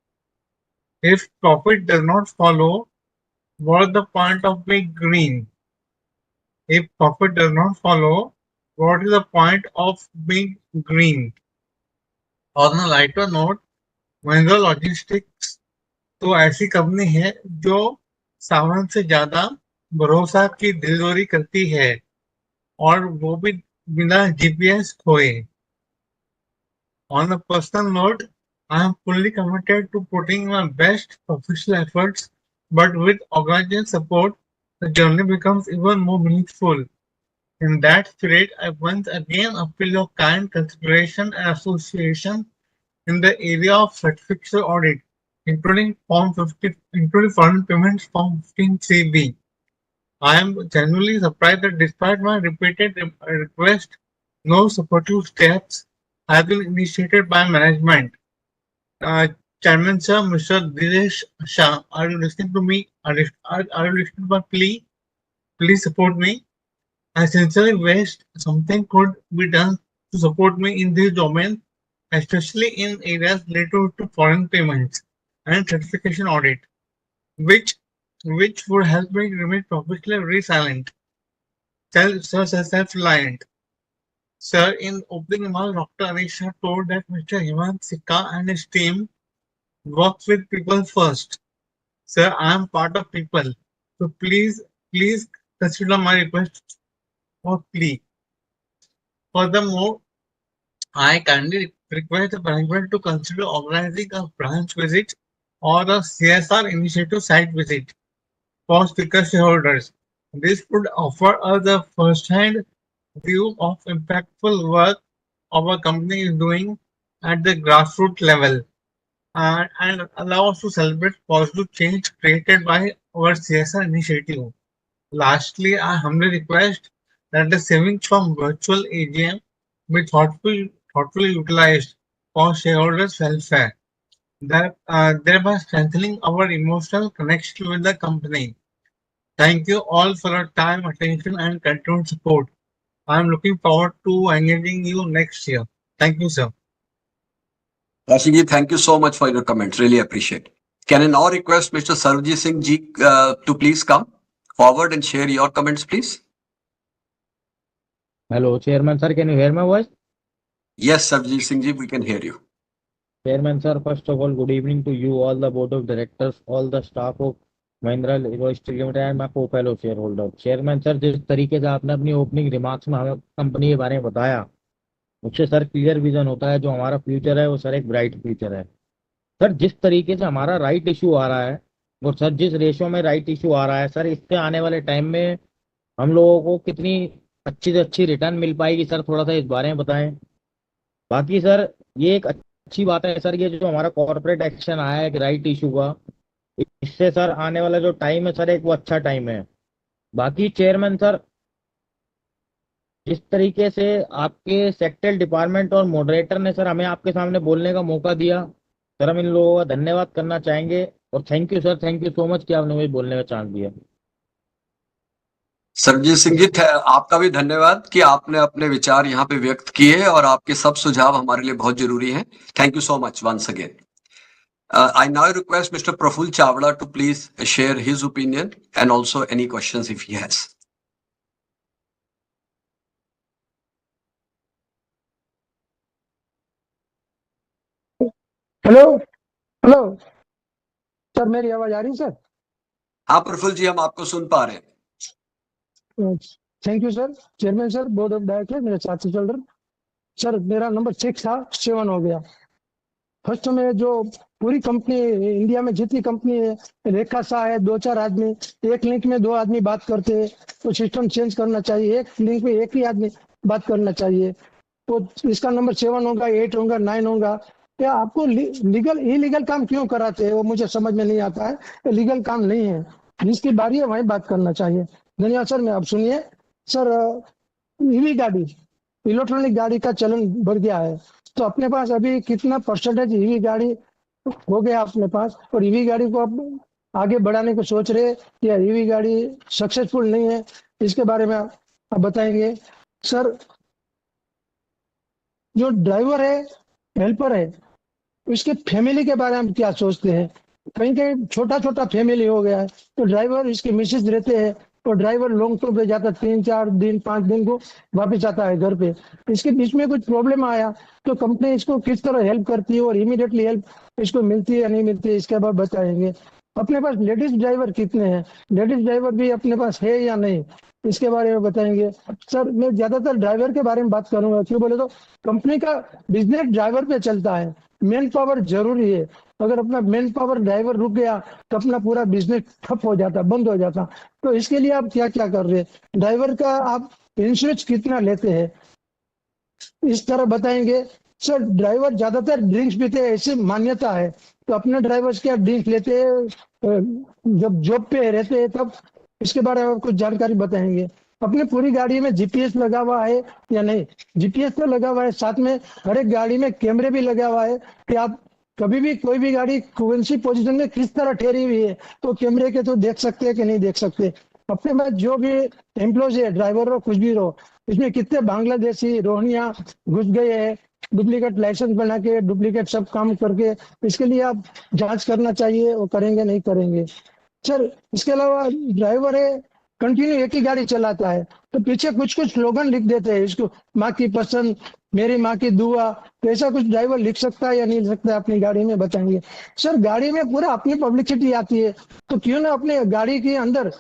If profit does not follow, what's the point of being green? If profit does not follow, what is the point of being green? On a lighter note, Mahindra logistics तो ऐसी company है जो सामान से ज्यादा भरोसा की दिलदोरी करती है और वो भी बिना जीपीएस खोए. On a personal note, I am fully committed to putting my best professional efforts, but with organizational support, the journey becomes even more meaningful. In that spirit, I once again appeal your kind consideration and association in the area of certificate audit, including foreign payments Form 15CB. I am genuinely surprised that despite my repeated request, no supportive steps have been initiated by management. Uh, Chairman Sir, Mr. Dinesh Shah, are you listening to me? Are you listening to my plea? Please support me. I sincerely wish something could be done to support me in this domain, especially in areas related to foreign payments and certification audit, which which would help me remain professionally resilient, self-reliant. Sir, in opening remarks, Dr. Anisha told that Mr. Hemant Sikka and his team works with people first. Sir, I am part of people, so please consider my request or plea. Furthermore, I kindly request the management to consider organizing a branch visit or a CSR initiative site visit for speaker shareholders. This would offer us a first-hand view of impactful work our company is doing at the grassroots level and allow us to celebrate positive change created by our CSR initiative. Lastly, I humbly request that the savings from virtual AGM be thoughtfully utilized for shareholders' welfare, thereby strengthening our emotional connection with the company. Thank you all for your time, attention, and continued support. I am looking forward to engaging you next year. Thank you, sir. Rashiji, thank you so much for your comments. Really appreciate. Can I now request Mr. Sarvjit Singh ji to please come forward and share your comments, please? Hello, Chairman sir, can you hear my voice? Yes, Sarvjit Singh ji, we can hear you. Chairman sir, first of all, good evening to you, all the board of directors, all the staff of Mahindra logistics limited and my co fellow share holder. Chairman sir, जिस तरीके से आपने अपनी opening remarks में हमें company के बारे में बताया, उससे सर क्लियर विजन होता है जो हमारा फ्यूचर है वो सर एक ब्राइट फ्यूचर है. सर, जिस तरीके से हमारा राइट इशू आ रहा है और सर जिस रेशो में राइट इशू आ रहा है सर, इससे आने वाले टाइम में हम लोगों को कितनी अच्छी से अच्छी रिटर्न मिल पाएगी सर, थोड़ा सा इस बारे में बताएं. बाकी सर ये एक अच्छी बात है सर, ये जो हमारा कॉर्पोरेट एक्शन आया है राइट इशू का, इससे सर आने वाला जो टाइम है सर एक वो अच्छा टाइम है. बाकी चेयरमैन सर, जिस तरीके से आपके सेक्टरल डिपार्टमेंट और मॉडरेटर ने सर हमें आपके सामने बोलने का मौका दिया, सर हम इन लोगों का धन्यवाद करना चाहेंगे और thank you sir, thank you so much कि आपने मुझे बोलने का चांस दिया. सरजीत सिंह जी, आपका भी धन्यवाद कि आपने अपने विचार यहाँ पे व्यक्त किए और आपके सब सुझाव हमारे लिए बहुत जरूरी हैं. Thank you so much once again. I now request Mr. Praful Chavda to please share his opinion and also any questions if he has. Hello hello sir, मेरी आवाज आ रही है सर? हाँ प्रफुल्ल जी, हम आपको सुन पा रहे हैं। Thank you sir. Chairman sir, board of director, मेरे साथ से चल रहे सर। मेरा नंबर 6 था, 7 हो गया। फर्स्ट में जो पूरी कंपनी, इंडिया में जितनी कंपनी है, रेखा शाह है, 2-4 आदमी, एक लिंक में 2 आदमी बात करते हैं, तो सिस्टम चेंज करना चाहिए। एक लिंक में एक ही आदमी बात करना चाहिए। तो इसका नंबर 7 होगा, 8 होगा, 9 होगा। क्या आपको लीगल इलीगल काम क्यों कराते हैं, वो मुझे समझ में नहीं आता है। लीगल काम नहीं है, जिसकी बारी है वहीं बात करना चाहिए। धन्यवाद सर। मैं अब सुनिए सर, ईवी गाड़ी, इलेक्ट्रॉनिक गाड़ी का चलन बढ़ गया है। तो अपने पास अभी कितना परसेंटेज ईवी गाड़ी हो गया अपने पास, और ईवी गाड़ी को अब आगे बढ़ाने को सोच रहे, या ईवी गाड़ी सक्सेसफुल नहीं है, इसके बारे में आप बताएंगे सर। जो ड्राइवर है, हेल्पर है, उसके फैमिली के बारे में क्या सोचते हैं? कहीं कहीं छोटा छोटा फैमिली हो गया है, तो ड्राइवर, इसके मिसेज रहते हैं, तो ड्राइवर लॉन्ग टूर पे जाता है, 3-4 दिन 5 दिन को वापस आता है घर पे। इसके बीच में कुछ प्रॉब्लम आया तो कंपनी इसको किस तरह हेल्प करती है, और इमीडिएटली हेल्प इसको मिलती है या नहीं मिलती है, इसके बाद बताएंगे। अपने पास लेडीज ड्राइवर कितने हैं, लेडीज ड्राइवर भी अपने पास है या नहीं, इसके बारे में बताएंगे सर। मैं ज्यादातर ड्राइवर के बारे में बात करूंगा, क्यों बोले तो कंपनी का बिजनेस ड्राइवर पे चलता है। मैन पावर जरूरी है। अगर अपना मैन पावर ड्राइवर रुक गया तो अपना पूरा बिजनेस ठप हो जाता, बंद हो जाता। तो इसके लिए आप क्या क्या कर रहे हैं? ड्राइवर का आप इंश्योरेंस कितना लेते हैं, इस तरह बताएंगे सर। ड्राइवर ज्यादातर ड्रिंक्स पीते हैं, ऐसी मान्यता है। तो अपने ड्राइवर्स क्या ड्रिंक लेते हैं जब जॉब पे रहते हैं तब, इसके बारे में कुछ जानकारी बताएंगे। अपने पूरी गाड़ी में जीपीएस लगा हुआ है या नहीं? जीपीएस तो लगा हुआ है, साथ में हर एक गाड़ी में कैमरे भी लगा हुआ है कि आप कभी भी कोई भी गाड़ी कौन सी पोजीशन में किस तरह ठहरी हुई है, तो कैमरे के तो देख सकते हैं कि नहीं देख सकते। अपने पास जो भी एम्प्लॉयज है, ड्राइवर हो कुछ भी हो, इसमें कितने बांग्लादेशी रोहिंग्या घुस गए हैं, डुप्लीकेट लाइसेंस बना के, डुप्लीकेट सब काम करके। इसके लिए आप जांच करना चाहिए, वो करेंगे नहीं करेंगे सर। इसके अलावा ड्राइवर है, कंटिन्यू एक ही गाड़ी चलाता है, तो पीछे कुछ कुछ स्लोगन लिख देते हैं, इसको माँ की पसंद, मेरी माँ की दुआ, तो ऐसा कुछ ड्राइवर लिख सकता है या नहीं लिख सकता है, अपनी गाड़ी में बताएंगे सर। गाड़ी में पूरा अपनी पब्लिसिटी आती है, तो क्यों ना अपने गाड़ी के अंदर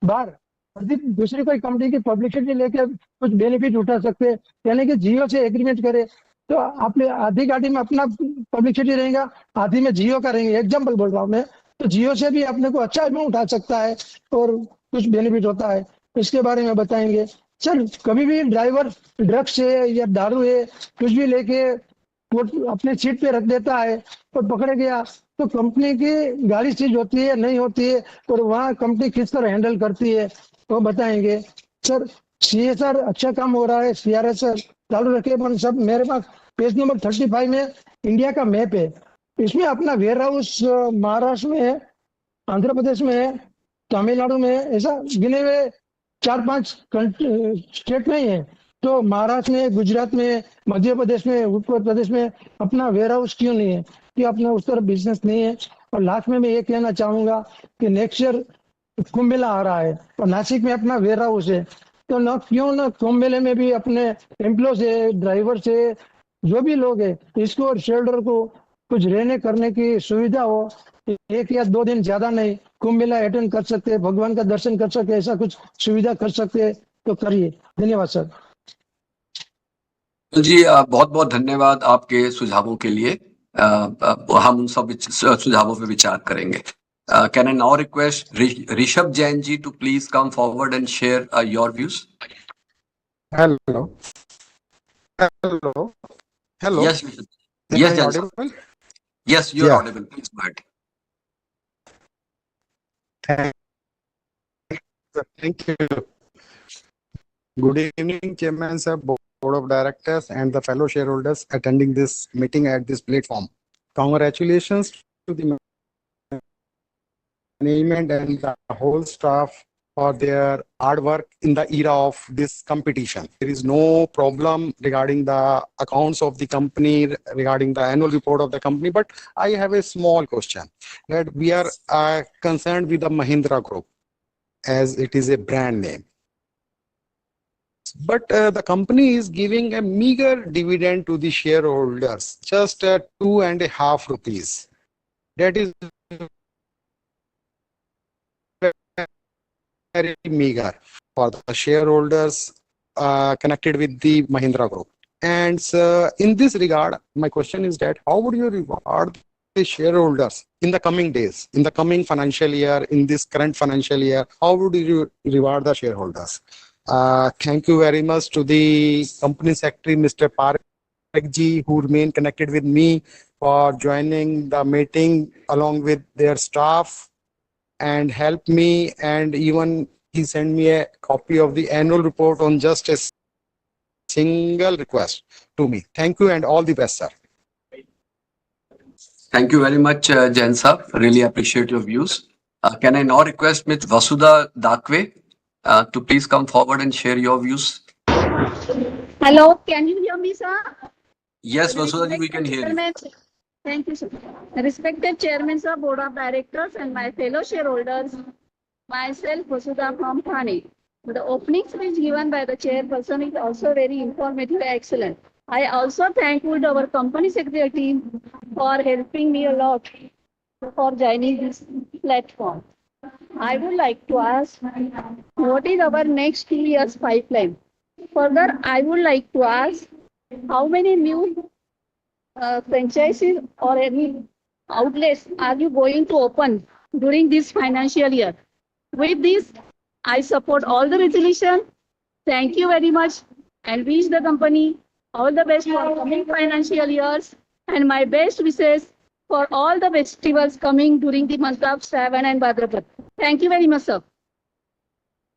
बाहर दूसरी कोई कंपनी की पब्लिसिटी लेके कुछ बेनिफिट उठा सकते हैं। यानी कि जियो से एग्रीमेंट करे, तो आपने आधी गाड़ी में अपना पब्लिसिटी रहेगा, आधी में जियो का रहेंगे। एग्जाम्पल बोल रहा हूँ मैं। तो जियो से भी अपने को अच्छा अमाउंट आ सकता है और कुछ बेनिफिट होता है, इसके बारे में बताएंगे सर। कभी भी ड्राइवर ड्रग्स है या दारू है कुछ भी लेके वो अपने सीट पे रख देता है और पकड़े गया, तो कंपनी की गाड़ी सीज होती है नहीं होती है, और वहाँ कंपनी किस तरह हैंडल करती है वो बताएंगे सर। सीएसआर अच्छा काम हो रहा है, सीआरएस चालू रखे, पर सब मेरे पास पेज नंबर 35 में इंडिया का मैप है। इसमें अपना वेयर हाउस महाराष्ट्र में है, आंध्र प्रदेश में है, तमिलनाडु में है, ऐसा गिने हुए 4-5 स्टेट में ही है। तो महाराष्ट्र में, गुजरात में, मध्य प्रदेश में, उत्तर प्रदेश में अपना वेयर हाउस क्यों नहीं है, कि अपना उस तरह बिजनेस नहीं है। और लास्ट में मैं ये कहना चाहूंगा कि नेक्स्ट ईयर कुंभ मेला आ रहा है और नासिक में अपना वेयर हाउस है, तो न क्यों न कुंभ मेले में भी अपने एम्प्लॉय से, ड्राइवर से, जो भी लोग है, इसको और शेल्डर को कुछ रहने करने की सुविधा हो। 1 या 2 दिन ज्यादा नहीं, कुंभ मेला अटेंड कर सकते हैं, भगवान का दर्शन कर सकते, ऐसा कुछ सुविधा कर सकते हैं तो करिए। धन्यवाद सर। जी बहुत बहुत धन्यवाद आपके सुझावों के लिए। हम उन सब सुझावों पे विचार करेंगे। Can I now request Rishabh Jain ji to please come forward and share your views. Hello. Hello. Hello. Yes, Am yes, I Jan sir. audible? Yes, you're Yeah. audible. Please go ahead. Thank you. Good evening, Chairman sir, Board of Directors, and the fellow shareholders attending this meeting at this platform. Congratulations to the management and the whole staff for their hard work in the era of this competition. There is no problem regarding the accounts of the company, regarding the annual report of the company, but I have a small question that we are concerned with the Mahindra Group as it is a brand name. but the company is giving a meager dividend to the shareholders, just 2.5 rupees. That is very meager for the shareholders connected with the Mahindra Group. And in this regard, my question is that how would you reward the shareholders in the coming days, in the coming financial year, in this current financial year? How would you reward the shareholders? Thank you very much to the company secretary, Mr. Parekh ji, who remain connected with me for joining the meeting along with their staff and help me, and even he sent me a copy of the annual report on just a single request to me. Thank you and all the best, sir. Thank you very much, Jain sir. Really appreciate your views. Can I now request Ms. Vasudha Dakwe to please come forward and share your views? Hello, can you hear me, sir? Yes, Vasudha ji, we can hear you. Thank you, sir. Respected Chairman, sir, Board of Directors, and my fellow shareholders, myself, Vasudha from Thane. The opening speech given by the chairperson is also very informative and excellent. I also thankful to our company secretary team for helping me a lot for joining this platform. I would like to ask, what is our next 2 years pipeline? Further, I would like to ask, how many new franchises or any outlets are you going to open during this financial year? With this, I support all the resolution. Thank you very much and wish the company all the best for coming financial years and my best wishes for all the festivals coming during the month of Shravan and Bhadrapad. Thank you very much, sir.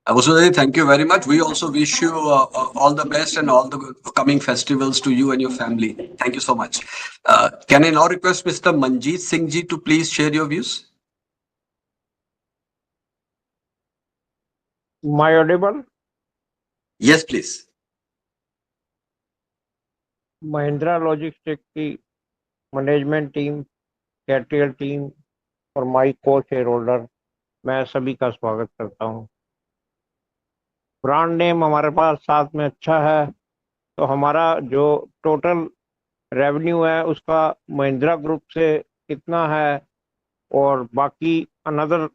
Vasudha ji, thank you very much. We also wish you all the best and all the coming festivals to you and your family. Thank you so much. Can I now request Mr. Manjeet Singh ji to please share your views? Am I audible? Yes, please. Mahindra logistic की management team, कैटियल team और माई को share holder, मैं सभी का स्वागत करता हूं। Brand name हमारे पास साथ में अच्छा है, तो हमारा जो टोटल रेवेन्यू है उसका महिंद्रा ग्रुप से कितना है और बाकी अनदर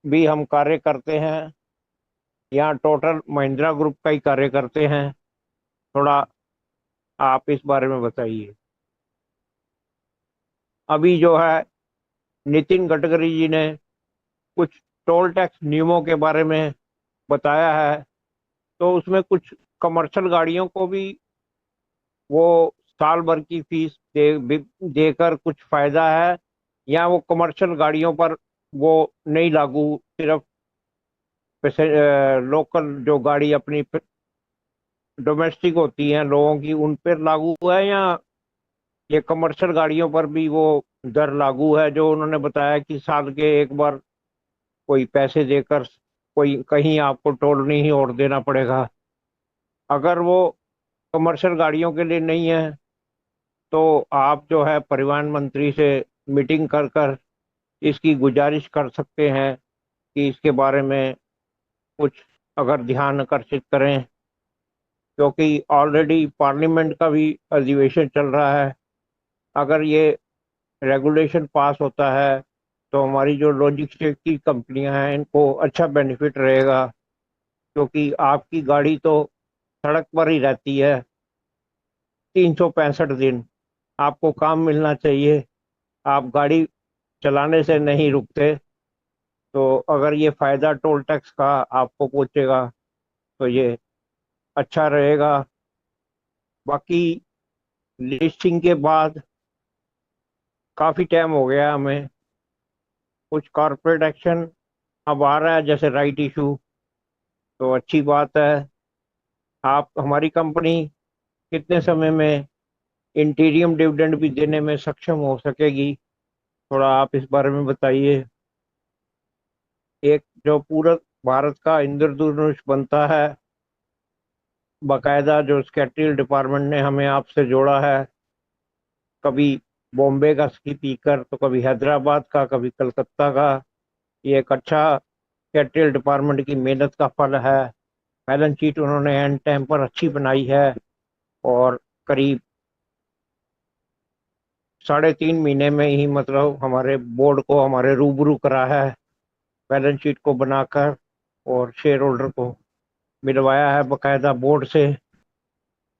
भी हम कार्य करते हैं, यहाँ टोटल महिंद्रा ग्रुप का ही कार्य करते हैं, थोड़ा आप इस बारे में बताइए। अभी जो है नितिन गडकरी जी ने कुछ टोल टैक्स नियमों के बारे में बताया है, तो उसमें कुछ कमर्शियल गाड़ियों को भी वो साल भर की फीस देकर कुछ फायदा है, या वो कमर्शियल गाड़ियों पर वो नहीं लागू, सिर्फ लोकल जो गाड़ी अपनी डोमेस्टिक होती हैं लोगों की उन पर लागू हुआ है, या ये कमर्शियल गाड़ियों पर भी वो दर लागू है जो उन्होंने बताया कि साल के एक बार कोई पैसे देकर कोई कहीं आपको टोल नहीं और देना पड़ेगा। अगर वो कमर्शियल गाड़ियों के लिए नहीं है तो आप जो है परिवहन मंत्री से मीटिंग कर इसकी गुजारिश कर सकते हैं कि इसके बारे में कुछ अगर ध्यान आकर्षित करें, क्योंकि ऑलरेडी पार्लियामेंट का भी अधिवेशन चल रहा है। अगर ये रेगुलेशन पास होता है तो हमारी जो लॉजिस्टिक की कंपनियां हैं इनको अच्छा बेनिफिट रहेगा, क्योंकि आपकी गाड़ी तो सड़क पर ही रहती है 365 दिन, आपको काम मिलना चाहिए, आप गाड़ी चलाने से नहीं रुकते, तो अगर ये फायदा टोल टैक्स का आपको पहुंचेगा तो ये अच्छा रहेगा। बाकी लिस्टिंग के बाद काफ़ी टाइम हो गया हमें, कुछ कॉर्पोरेट एक्शन अब आ रहा है जैसे राइट इशू, तो अच्छी बात है। आप हमारी कंपनी कितने समय में इंटीरियम डिविडेंड भी देने में सक्षम हो सकेगी, थोड़ा आप इस बारे में बताइए। एक जो पूरा भारत का इंद्रधनुष बनता है, बाकायदा जो स्केट्रियल डिपार्टमेंट ने हमें आपसे जोड़ा है, कभी बॉम्बे का स्पीकर तो कभी हैदराबाद का, कभी कलकत्ता का, ये एक अच्छा स्केट्रियल डिपार्टमेंट की मेहनत का फल है। बैलेंस शीट उन्होंने एंड टाइम पर अच्छी बनाई है और करीब 3.5 महीने में ही मतलब हमारे बोर्ड को हमारे रूबरू करा है बैलेंस शीट को बनाकर और शेयर होल्डर को मिलवाया है बकायदा बोर्ड से।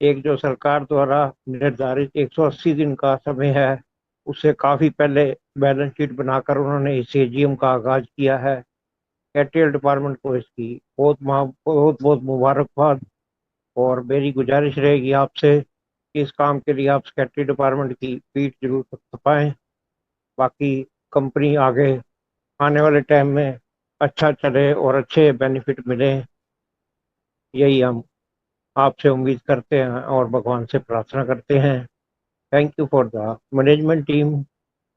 एक जो सरकार द्वारा निर्धारित 180 दिन का समय है उससे काफी पहले बैलेंस शीट बनाकर उन्होंने इस एजीएम का आगाज किया है। कैटियल डिपार्टमेंट को इसकी बहुत बहुत बहुत मुबारकबाद और मेरी गुजारिश रहेगी आपसे कि इस काम के लिए आप सेक्रेटरी डिपार्टमेंट की पीठ जरूर थपथपाएं। बाकी कंपनी आगे आने वाले टाइम में अच्छा चले और अच्छे बेनिफिट मिले, यही हम आपसे उम्मीद करते हैं और भगवान से प्रार्थना करते हैं। Thank you for the management team,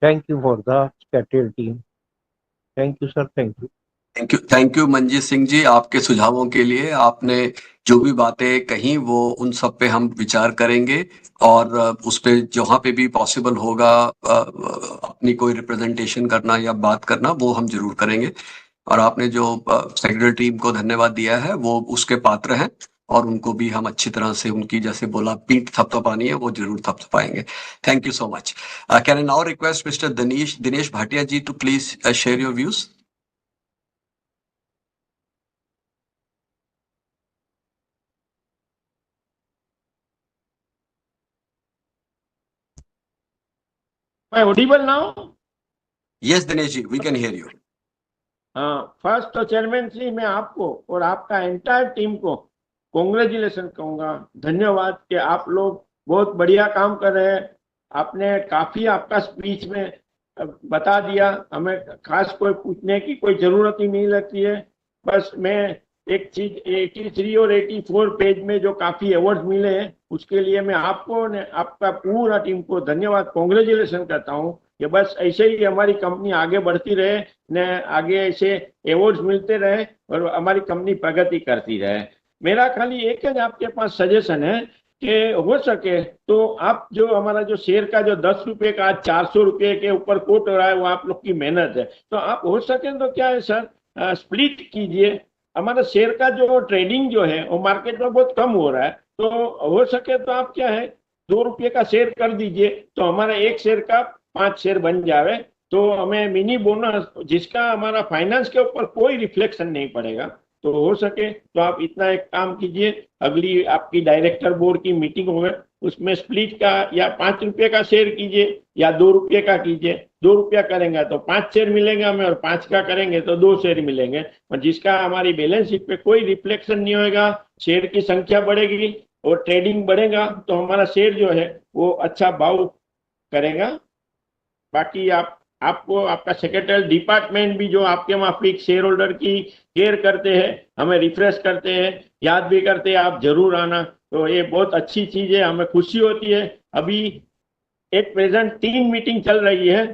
thank you for the secretary team, thank you sir, thank you. Thank you Manjeet Singh ji आपके सुझावों के लिए। आपने जो भी बातें कही वो उन सब पे हम विचार करेंगे और उस पे जहाँ पे भी पॉसिबल होगा अपनी कोई रिप्रेजेंटेशन करना या बात करना वो हम जरूर करेंगे। और आपने जो सेक्रेटरी टीम को धन्यवाद दिया है वो उसके पात्र हैं और उनको भी हम अच्छी तरह से उनकी जैसे बोला पीठ थपथपानी है वो जरूर थपथपाएंगे। Thank you so much. Can I now request mister Dinesh Bhatia ji to please share your views. Am I audible now? Yes, Dinesh ji, we can hear you. First तो चेयरमैन जी मैं आपको और आपका एंटायर टीम को कॉन्ग्रेचुलेशन कहूंगा, धन्यवाद कि आप लोग बहुत बढ़िया काम कर रहे हैं। आपने काफी आपका स्पीच में बता दिया, हमें खास कोई पूछने की कोई जरूरत ही नहीं लगती है। बस मैं एक चीज 83 और 84 पेज में जो काफी अवार्ड मिले हैं उसके लिए मैं आपको ने आपका पूरा टीम को धन्यवाद कॉन्ग्रेचुलेशन करता हूँ कि बस ऐसे ही हमारी कंपनी आगे बढ़ती रहे ने आगे ऐसे अवार्ड्स मिलते रहे और हमारी कंपनी प्रगति करती रहे। मेरा खाली एक ही आपके पास सजेशन है कि हो सके तो आप जो हमारा जो शेयर का जो 10 रुपए का 400 रुपए के ऊपर कोट हो रहा है वो आप लोग की मेहनत है, तो आप हो सके तो क्या है सर स्प्लिट कीजिए। हमारा शेयर का जो ट्रेडिंग जो है वो मार्केट में बहुत कम हो रहा है, तो हो सके तो आप क्या है 2 रुपये का शेयर कर दीजिए तो हमारा एक शेयर का 5 शेयर बन जावे, तो हमें मिनी बोनस जिसका हमारा फाइनेंस के ऊपर कोई रिफ्लेक्शन नहीं पड़ेगा। तो हो सके तो आप इतना एक काम कीजिए, अगली आपकी डायरेक्टर बोर्ड की मीटिंग होगा उसमें स्प्लिट का या 5 रुपये का शेयर कीजिए या 2 रुपये का कीजिए। 2 रुपया करेंगे तो 5 शेयर मिलेंगे हमें और 5 का करेंगे तो 2 शेयर मिलेंगे, और जिसका हमारी बैलेंस शीट पे कोई रिफ्लेक्शन नहीं होगा, शेयर की संख्या बढ़ेगी और ट्रेडिंग बढ़ेगा तो हमारा शेयर जो है वो अच्छा भाव करेगा। बाकी आपको आपका सेक्रेटरी डिपार्टमेंट भी जो आपके वहाँ फिक्स शेयर होल्डर की केयर करते हैं, हमें रिफ्रेश करते हैं, याद भी करते हैं आप जरूर आना, तो ये बहुत अच्छी चीज है, हमें खुशी होती है। अभी एक प्रेजेंट 3 मीटिंग चल रही है,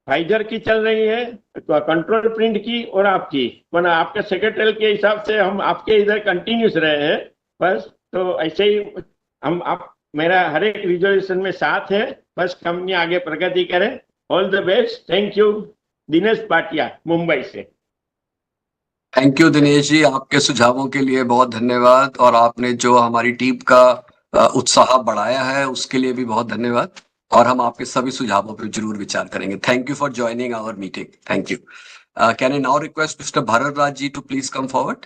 फाइजर की चल रही है, कंट्रोल प्रिंट की और आपकी, पर आपके सेक्रेटरी के हिसाब से हम आपके इधर कंटिन्यूस रहे हैं बस। तो ऐसे ही हम आप मेरा हर एक रिजोल्यूशन में साथ है, बस कंपनी आगे प्रगति करे। All the best, thank you. Dinesh Bhatia Mumbai से। थैंक यू दिनेश जी, आपके सुझावों के लिए बहुत धन्यवाद और आपने जो हमारी टीम का उत्साह बढ़ाया है उसके लिए भी बहुत धन्यवाद और हम आपके सभी सुझावों पर जरूर विचार करेंगे। Thank you for joining our meeting. Thank you. Can I now request mister Bharat Raj ji to please come forward.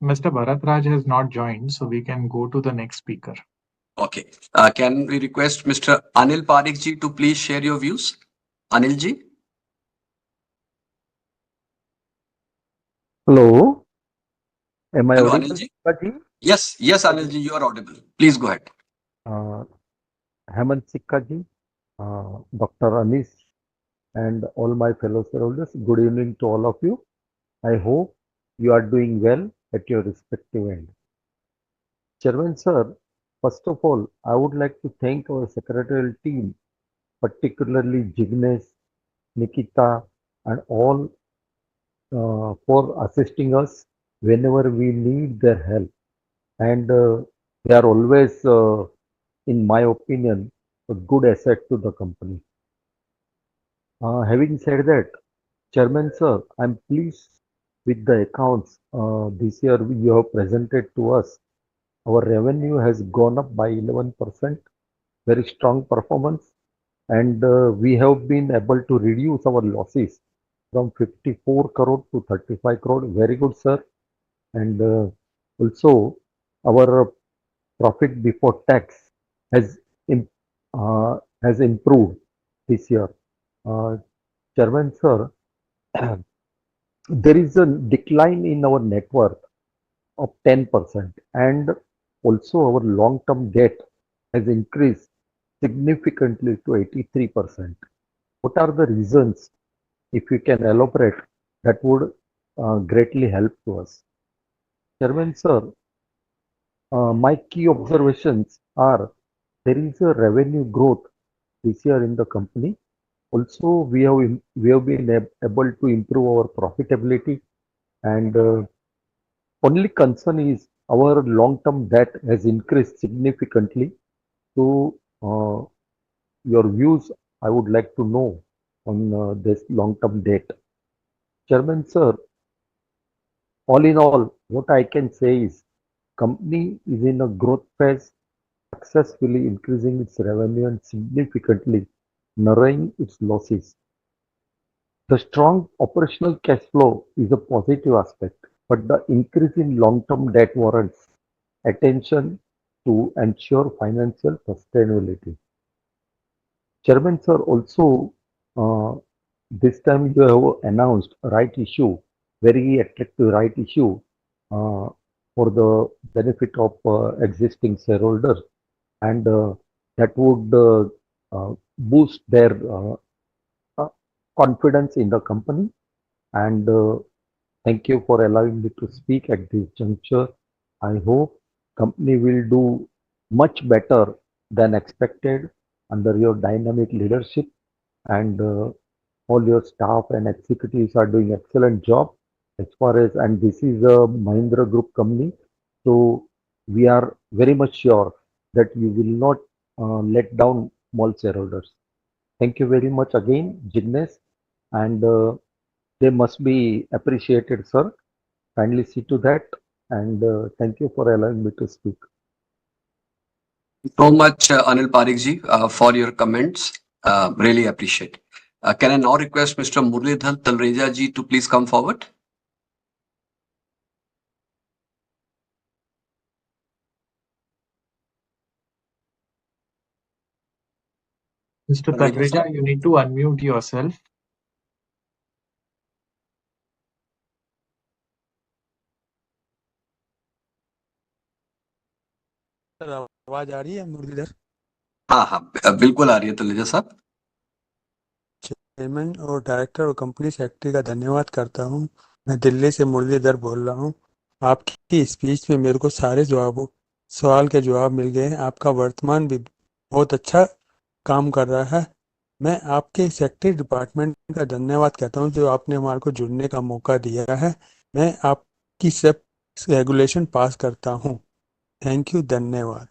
Mr. Bharat Raj has not joined, so we can go to the next speaker. Okay. Can we request Mr. Anil Parekh ji to please share your views? Anil ji. Hello. Am I Hello, audible? Anil ji. Yes, Anil ji, you are audible. Please go ahead. Hemant Sikka ji, Dr. Anish, and all my fellow shareholders, good evening to all of you. I hope you are doing well at your respective end. Chairman sir, first of all, I would like to thank our secretarial team, particularly Jignesh, Nikita, and all for assisting us whenever we need their help. And they are always, in my opinion, a good asset to the company. Having said that, Chairman sir, I'm pleased with the accounts this year you have presented to us, our revenue has gone up by 11%, very strong performance, and we have been able to reduce our losses from 54 crore to 35 crore. Very good, sir. And also, our profit before tax has im- has improved this year. Chairman, sir, there is a decline in our net worth of 10%, and also our long-term debt has increased significantly to 83%. What are the reasons? If you can elaborate, that would greatly help to us. Chairman, sir, my key observations are there is a revenue growth this year in the company. Also, we have been able to improve our profitability, and only concern is our long-term debt has increased significantly. So, your views I would like to know on this long-term debt. Chairman, sir, all in all, what I can say is company is in a growth phase, successfully increasing its revenue and significantly narrowing its losses. The strong operational cash flow is a positive aspect, but the increase in long-term debt warrants attention to ensure financial sustainability. Chairman, sir, also this time you have announced right issue, very attractive right issue for the benefit of existing shareholders, and that would boost their uh, confidence in the company. And thank you for allowing me to speak at this juncture. I hope company will do much better than expected under your dynamic leadership, and all your staff and executives are doing excellent job as far as, and this is a Mahindra Group company, so we are very much sure that you will not let down small shareholders. Thank you very much again, Jignesh, and they must be appreciated, sir. Kindly see to that, and thank you for allowing me to speak. So much, Anil Parekh ji, for your comments. Really appreciate. Can I now request Mr. Muralidhar Talreja ji to please come forward? Mr. Talreja, you need to unmute yourself. Sir आवाज आ रही है मुरलीधर? हाँ हाँ बिल्कुल आ रही है तलेजा साहब। Chairman और डायरेक्टर और कंपनी सेक्रेटरी का धन्यवाद करता हूँ। मैं दिल्ली से मुरलीधर बोल रहा हूँ। आपकी स्पीच में मेरे को सारे सवाल के जवाब मिल गए हैं। आपका वर्तमान भी बहुत अच्छा काम कर रहा है। मैं आपके सेक्रेटरी डिपार्टमेंट का धन्यवाद कहता हूँ जो आपने हमारे को जुड़ने का मौका दिया है। मैं आपकी सब रेगुलेशन पास करता हूँ। थैंक यू, धन्यवाद।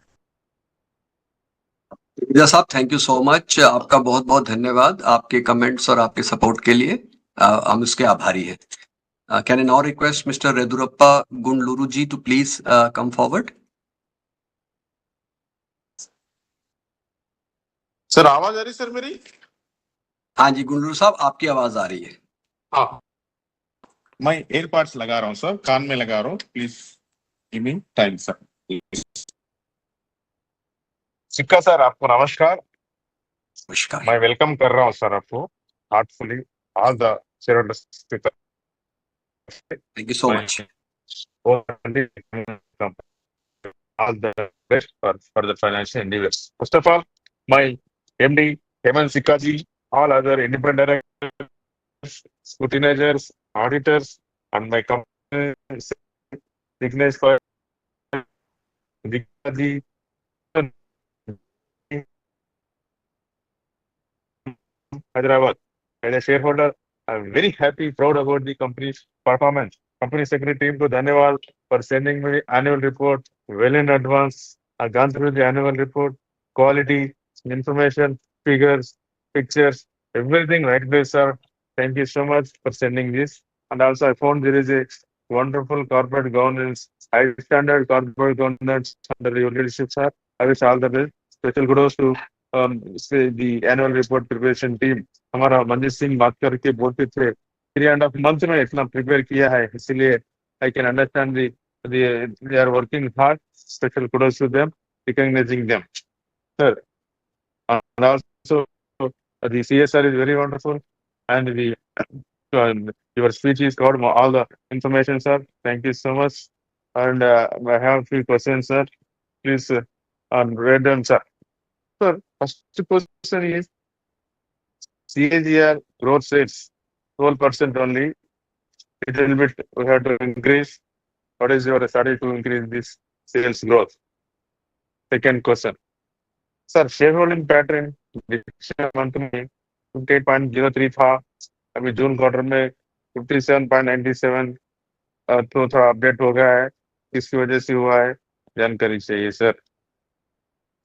तलेजा साहब, थैंक यू सो मच। आपका बहुत बहुत धन्यवाद आपके कमेंट्स और आपके सपोर्ट के लिए। हम इसके आभारी हैं। Can I now request Mr. Redurappa Gundluru ji to please come forward? Sir आवाज आ रही सर मेरी? हाँ जी गुंडलू साहब, आपकी आवाज आ रही है। हाँ, मैं एयरपॉड्स लगा रहा हूँ सर, कान में लगा रहा हूँ, please give me time sir. सिक्का सर, आपको नमस्कार। नमस्कार। मैं वेलकम कर रहा हूँ सर आपको heartfully all the shareholders. Thank you so much. All the best for the financial endeavors. First of all, my MD Hemant Sikkaji, all other independent directors, scrutinizers, auditors, and my company Signesh for Dikaji, Hyderabad. As a shareholder, I'm very happy, proud about the company's performance. Company secretary team to Dhanyawad for sending me annual report well in advance. I've gone through the annual report, quality, information, figures, pictures, everything like this, sir. Thank you so much for sending this. And also, I found there is a wonderful corporate governance, high standard corporate governance under your leadership, sir. I wish all the best. Special kudos to the annual report preparation team. हमारा मंजीत सिंह बात करके बोलते थे 3.5 months में इतना prepare किया है, इसलिए I can understand they are working hard. Special kudos to them, recognizing them, sir. And also the CSR is very wonderful, and your speech is covered all the information, sir. Thank you so much. And I have a few questions, sir. Please read them, sir. Sir, first question is CAGR growth rates 12% only. A little bit we have to increase. What is your strategy to increase this sales growth? Second question, sir, shareholding pattern December month में 58.03 था, अभी जून quarter में 57.97, तो थोड़ा update हो गया है, किसकी वजह से हुआ है, जानकारी चाहिए सर.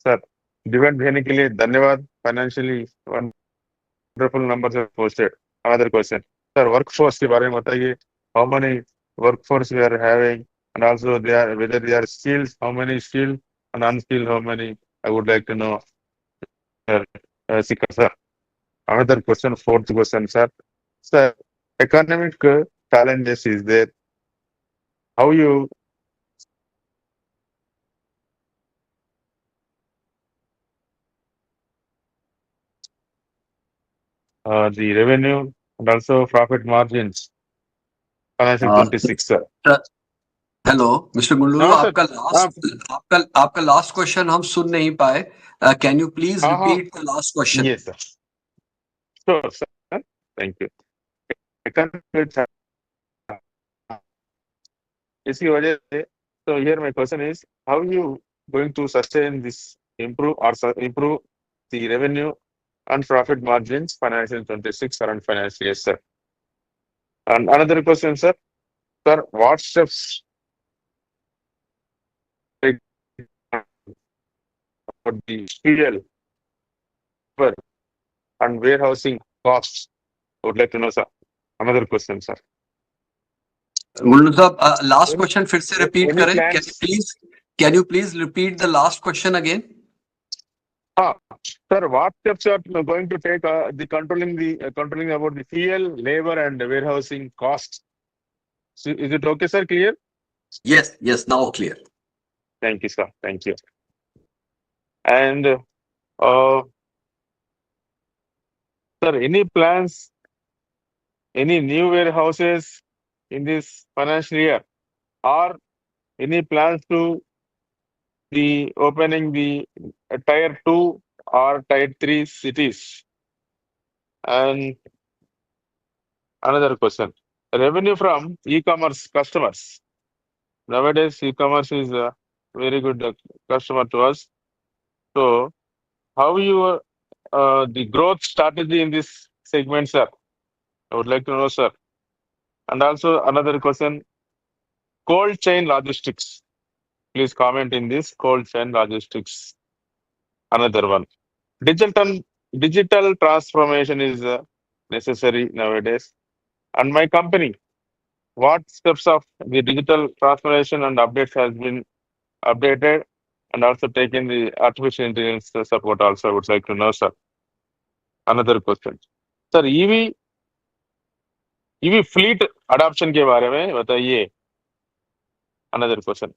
सर, डिबेट भेजने के लिए धन्यवाद. Financially wonderful numbers are posted. Another question, sir, workforce के बारे में बताइए. How many workforce we are having, and also they are whether they are skilled, how many skilled and unskilled, how many. I would like to know, Sikar sir. Another question, fourth question, sir. Sir, economic challenges is there. How you the revenue and also profit margins financial 26, sir. Hello mister Gullu, हाँ, sir. आपका last question हम सुन नहीं पाए. Can you please repeat the last question? Yes, sir. Sure, sir. Thank you. Economic इसी वजह से, so here my question is, how you going to sustain this, improve the revenue and profit margins financial 26 current financial year, sir? And another question, sir. Sir, what steps take for the fuel and warehousing costs? I would like to know, sir. Another question, sir. गुल्लू साहब, last question फिर से repeat करें. Can you please repeat the last question again? Sir, what steps are you going to take the controlling about the fuel, labor, and warehousing costs? So, is it okay, sir? Clear? Yes, now clear. Thank you, sir. Thank you. And sir, any plans, any new warehouses in this financial year, or any plans to be opening the tier 2 or tier 3 cities? And another question, revenue from e-commerce customers. Nowadays, e-commerce is a very good customer to us. So, how you the growth strategy in this segment, sir? I would like to know, sir. And also another question, cold chain logistics. Please comment in this cold chain logistics. Another one, digital transformation is necessary nowadays. And my company, what steps of the digital transformation and updates has been updated, and also taken the artificial intelligence support also, I would like to know, sir. Another question, sir, EV fleet adoption के बारे में बताइए. Another question,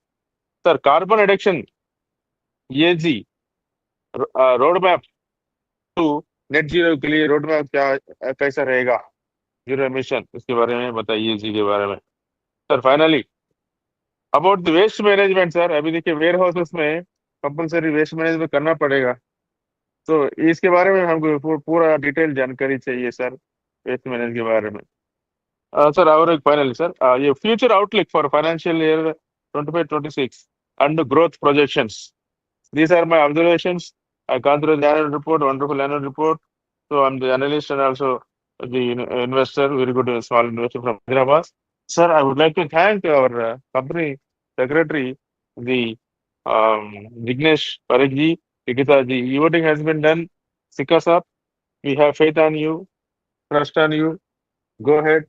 sir, carbon reduction ESG roadmap to net zero के लिए roadmap क्या कैसा रहेगा, zero emission, इसके बारे में बताइए, ESG के बारे में. Sir, finally, about the waste management, sir, अभी देखिए वेयर हाउसेस में कंपलसरी वेस्ट मैनेजमेंट करना पड़ेगा, तो इसके बारे में हमको पूरा डिटेल जानकारी चाहिए सर, वेस्ट मैनेजमेंट के बारे में. सर, और एक फाइनली सर, ये future outlook for financial year 25-26 and growth projections. These are my observations. I gone through the annual report, wonderful annual report. So I'm the analyst and also the investor, very good small investor from Hyderabad. Sir, I would like to thank our company secretary, the Vignesh Parekji, Nikita ji. Voting has been done. Sikka sir, we have faith on you, trust on you. Go ahead,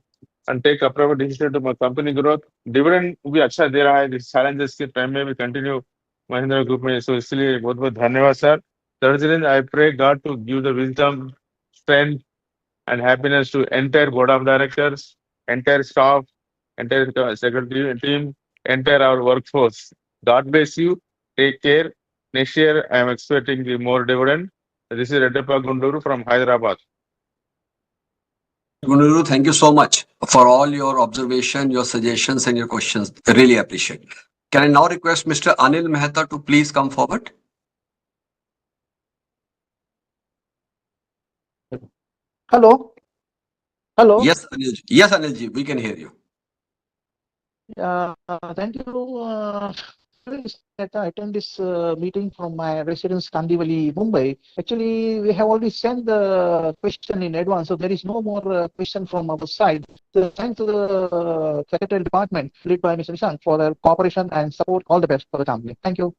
and take appropriate decision to my company growth. Dividend भी अच्छा दे रहा है. These challenges के time में भी continue Mahindra Group में. So इसलिए बहुत बहुत धन्यवाद sir. Thirdly, I pray God to give the wisdom, strength, and happiness to entire board of directors, entire staff, entire secretary team, entire our workforce. God bless you. Take care. Next year, I am expecting the more dividend. This is Reddappa Gunduru from Hyderabad. Gunuru, thank you so much for all your observation, your suggestions, and your questions. I really appreciate it. Can I now request Mr. Anil Mehta to please come forward? Hello. Hello. Yes, Anil. Yes, Anilji, we can hear you. Thank you. That I attend this meeting from my residence Kandivali, Mumbai. Actually, we have already sent the question in advance, so there is no more question from our side. Thanks to the Secretarial Department led by Mr. Nishant for their cooperation and support. All the best for the company. Thank you.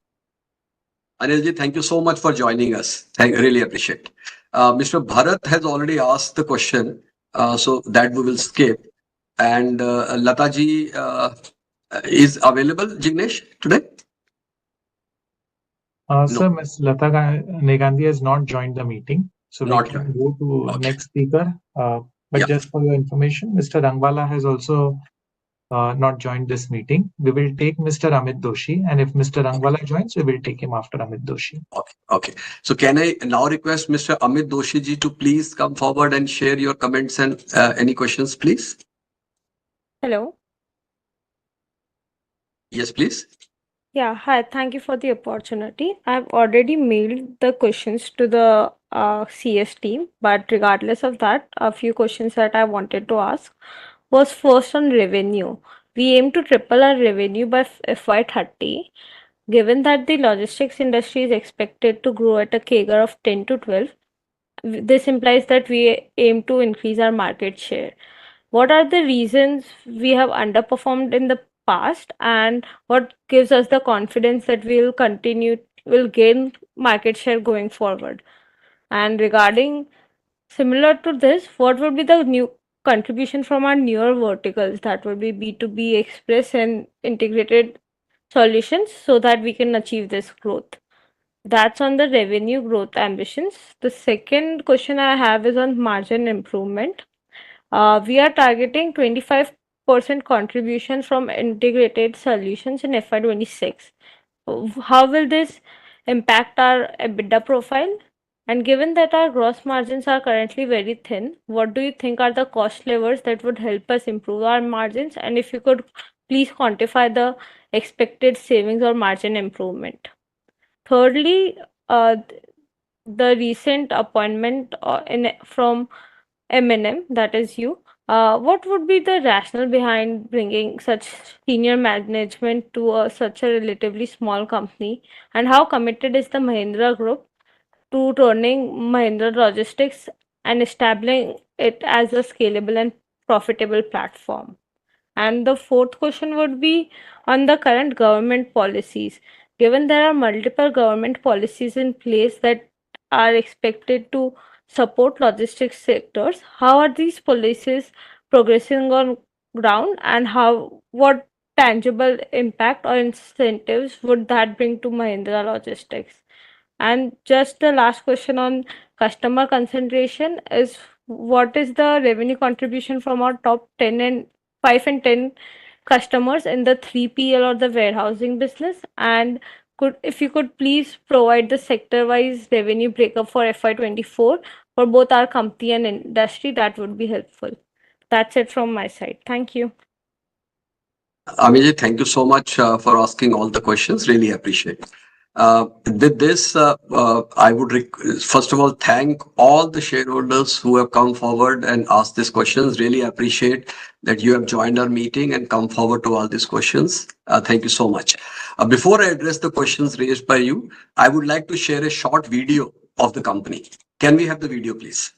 Anilji, thank you so much for joining us. Really appreciate. Mr. Bharat has already asked the question, so that we will skip. And Lataji is available, Jignesh, today? Sir, Ms. Lata Negandhi has not joined the meeting, so we Not can go to next speaker. But just for your information, Mr. Rangwala has also not joined this meeting. We will take Mr. Amit Doshi, and if Mr. Rangwala joins, we will take him after Amit Doshi. Okay. So can I now request Mr. Amit Doshi ji to please come forward and share your comments and any questions, please? Hello. Yes, please. Yeah, hi. Thank you for the opportunity. I've already mailed the questions to the CS team, but regardless of that, a few questions that I wanted to ask was first on revenue. We aim to triple our revenue by FY30. Given that the logistics industry is expected to grow at a CAGR of 10 to 12, this implies that we aim to increase our market share. What are the reasons we have underperformed in the past, and what gives us the confidence that will gain market share going forward? And regarding similar to this, what would be the new contribution from our newer verticals, that would be B2B, Express, and integrated solutions, so that we can achieve this growth? That's on the revenue growth ambitions. The second question I have is on margin improvement. We are targeting 25% contribution from integrated solutions in FY26. How will this impact our EBITDA profile? And given that our gross margins are currently very thin, what do you think are the cost levers that would help us improve our margins? And if you could please quantify the expected savings or margin improvement. Thirdly, the recent appointment from M&M, that is you. What would be the rationale behind bringing such senior management to such a relatively small company? And how committed is the Mahindra Group to turning Mahindra Logistics and establishing it as a scalable and profitable platform? And the fourth question would be on the current government policies. Given there are multiple government policies in place that are expected to support logistics sectors, how are these policies progressing on ground, and what tangible impact or incentives would that bring to Mahindra Logistics? And just the last question on customer concentration is, what is the revenue contribution from our top 10 and 5 and 10 customers in the 3PL or the warehousing business? And if you could please provide the sector-wise revenue breakup for FY24 for both our company and industry, that would be helpful. That's it from my side. Thank you. Amiji, thank you so much for asking all the questions. Really appreciate it. With this, I would first of all thank all the shareholders who have come forward and asked these questions. Really appreciate that you have joined our meeting and come forward to all these questions. Thank you so much. Before I address the questions raised by you, I would like to share a short video of the company. Can we have the video, please?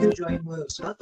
you join me, sir.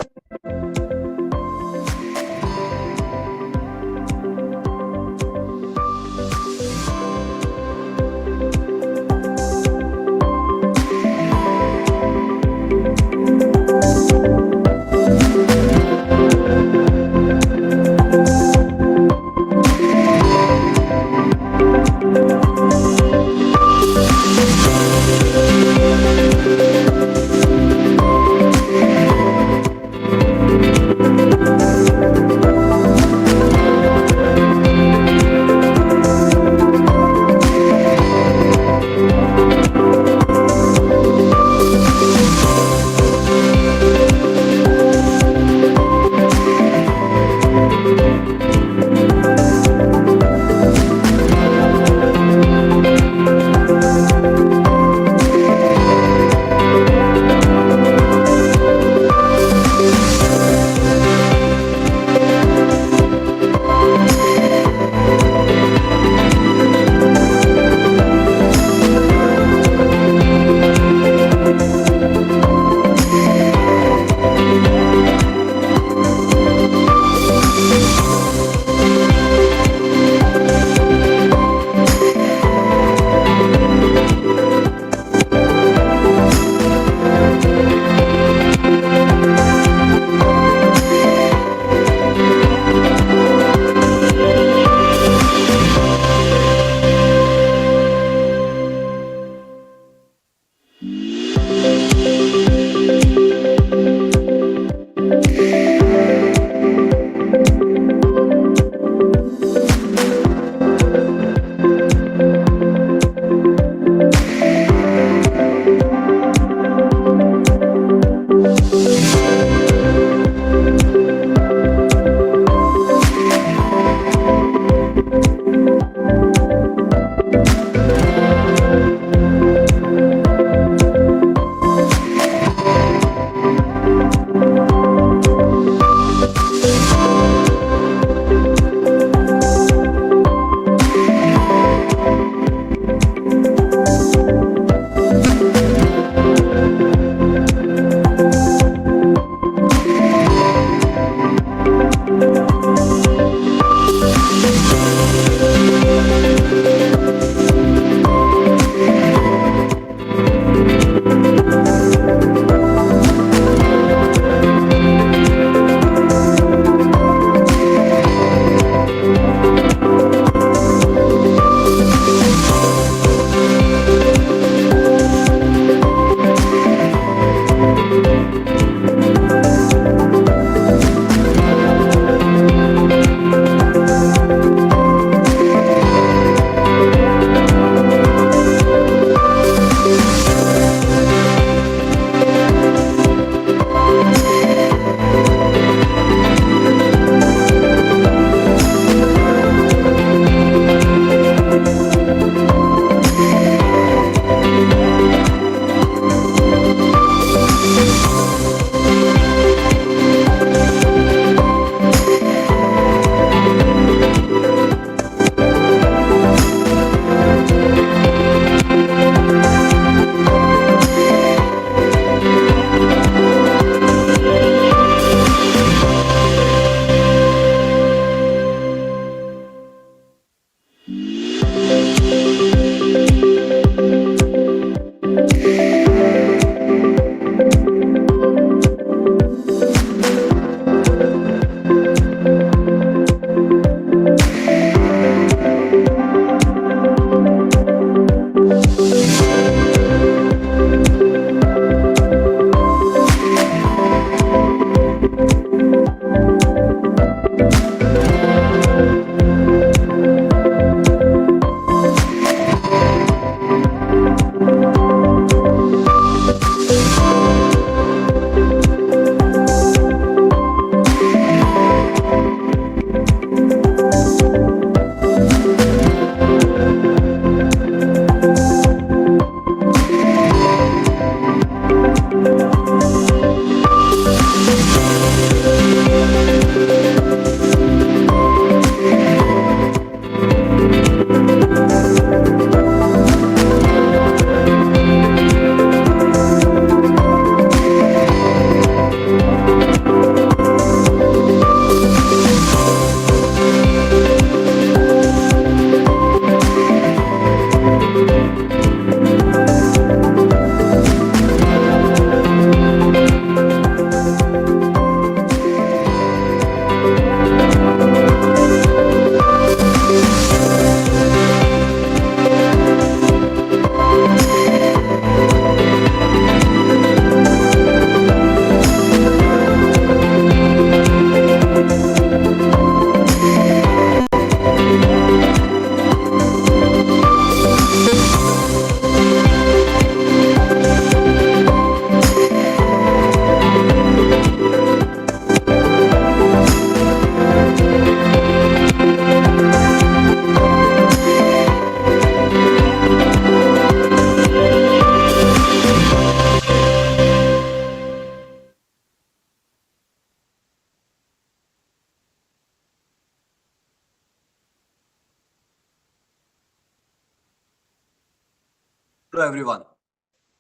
Hello, everyone.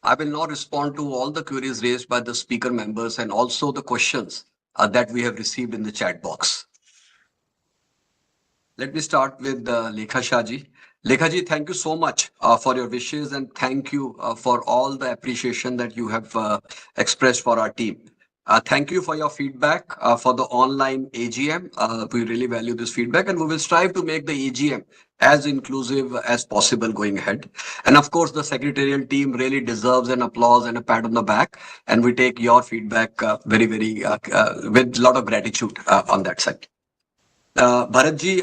I will now respond to all the queries raised by the speaker members and also the questions that we have received in the chat box. Let me start with Lekha Shah ji. Lekha ji, thank you so much for your wishes and thank you for all the appreciation that you have expressed for our team. Thank you for your feedback for the online AGM. We really value this feedback and we will strive to make the AGM as inclusive as possible going ahead. And of course, the secretarial team really deserves an applause and a pat on the back. And we take your feedback very with a lot of gratitude on that side. Bharatji,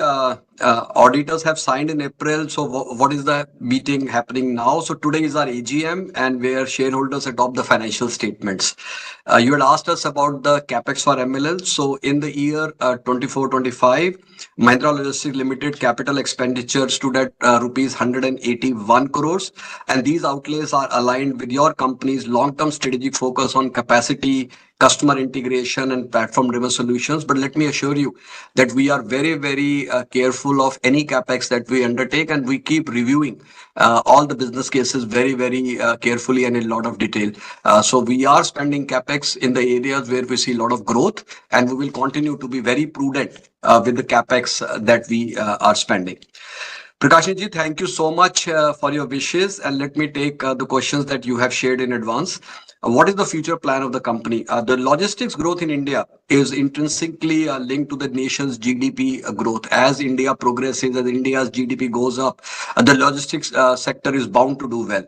auditors have signed in April. So what is the meeting happening now? So today is our AGM and where shareholders adopt the financial statements. You had asked us about the capex for MLL. So in the year 24-25, Mahindra Logistics Limited capital expenditure stood at rupees 181 crores. And these outlays are aligned with your company's long-term strategic focus on capacity, customer integration and platform-driven solutions. But let me assure you that we are very careful of any capex that we undertake, and we keep reviewing all the business cases very carefully and in a lot of detail. So we are spending capex in the areas where we see a lot of growth, and we will continue to be very prudent with the capex that we are spending. Prakash ji, thank you so much for your wishes, and let me take the questions that you have shared in advance. What is the future plan of the company? The logistics growth in India is intrinsically linked to the nation's GDP growth. As India progresses, as India's GDP goes up, the logistics sector is bound to do well.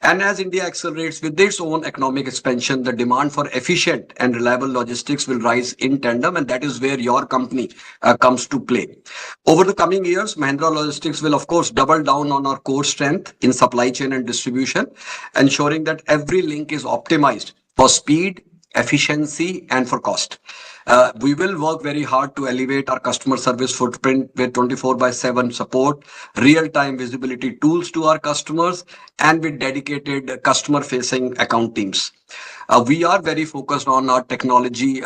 And as India accelerates with its own economic expansion, the demand for efficient and reliable logistics will rise in tandem, and that is where your company comes to play. Over the coming years, Mahindra Logistics will, of course, double down on our core strength in supply chain and distribution, ensuring that every link is optimized for speed, efficiency, and for cost. We will work very hard to elevate our customer service footprint with 24/7 support, real-time visibility tools to our customers, and with dedicated customer-facing account teams. We are very focused on our technology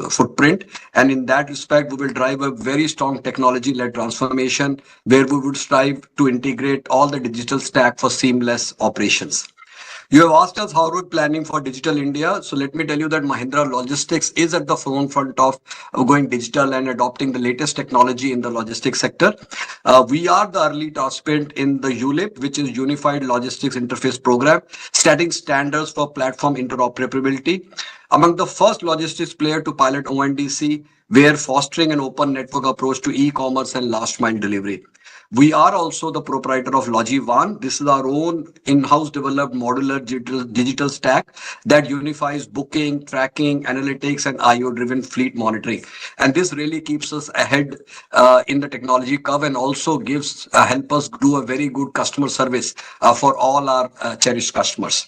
footprint, and in that respect, we will drive a very strong technology-led transformation where we would strive to integrate all the digital stack for seamless operations. You have asked us how we're planning for Digital India. So let me tell you that Mahindra Logistics is at the forefront of going digital and adopting the latest technology in the logistics sector. We are the early participant in the ULIP, which is Unified Logistics Interface Program, setting standards for platform interoperability. Among the first logistics player to pilot ONDC, we are fostering an open network approach to e-commerce and last mile delivery. We are also the proprietor of LogiOne. This is our own in-house developed modular digital stack that unifies booking, tracking, analytics, and IO-driven fleet monitoring. And this really keeps us ahead in the technology curve and also gives help us do a very good customer service for all our cherished customers.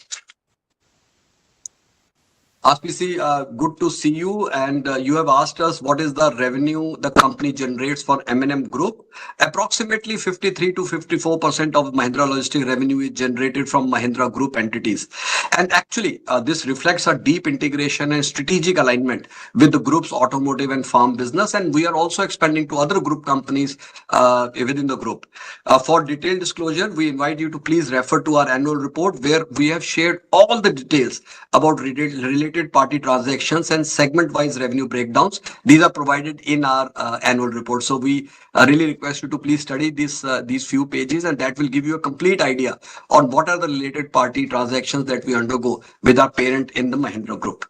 RPC, good to see you. And you have asked us what is the revenue the company generates for M&M Group. Approximately 53 to 54% of Mahindra Logistics revenue is generated from Mahindra Group entities. And actually, this reflects a deep integration and strategic alignment with the group's automotive and farm business. And we are also expanding to other group companies within the group. For detailed disclosure, we invite you to please refer to our annual report where we have shared all the details about related party transactions and segment-wise revenue breakdowns. These are provided in our annual report. So we really request you to please study these few pages, and that will give you a complete idea on what are the related party transactions that we undergo with our parent in the Mahindra Group.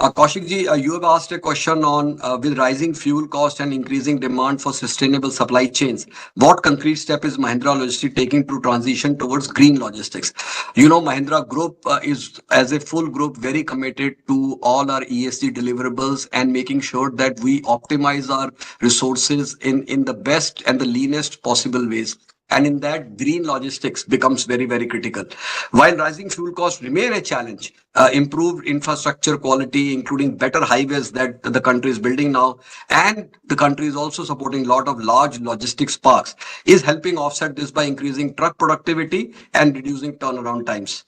Kaushik ji, you have asked a question on with rising fuel cost and increasing demand for sustainable supply chains, what concrete step is Mahindra Logistics taking to transition towards green logistics? You know, Mahindra Group is, as a full group, very committed to all our ESG deliverables and making sure that we optimize our resources in the best and the leanest possible ways. And in that, green logistics becomes very critical. While rising fuel costs remain a challenge, improved infrastructure quality, including better highways that the country is building now, and the country is also supporting a lot of large logistics parks, is helping offset this by increasing truck productivity and reducing turnaround times.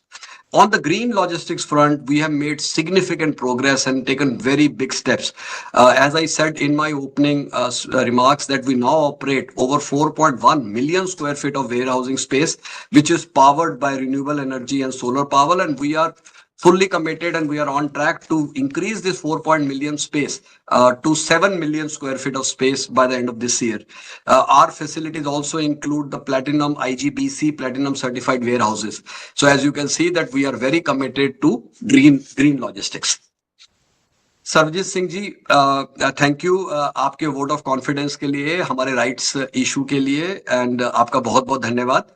On the green logistics front, we have made significant progress and taken very big steps. As I said in my opening remarks, that we now operate over 4.1 million square feet of warehousing space, which is powered by renewable energy and solar power, and we are fully committed and we are on track to increase this 4 million space to 7 million square feet of space by the end of this year. Our facilities also include the platinum IGBC platinum certified warehouses. So as you can see that we are very committed to green logistics. Sarabjit Singh ji, thank you आपके vote of confidence के लिए, हमारे rights issue के लिए, and आपका बहुत बहुत धन्यवाद.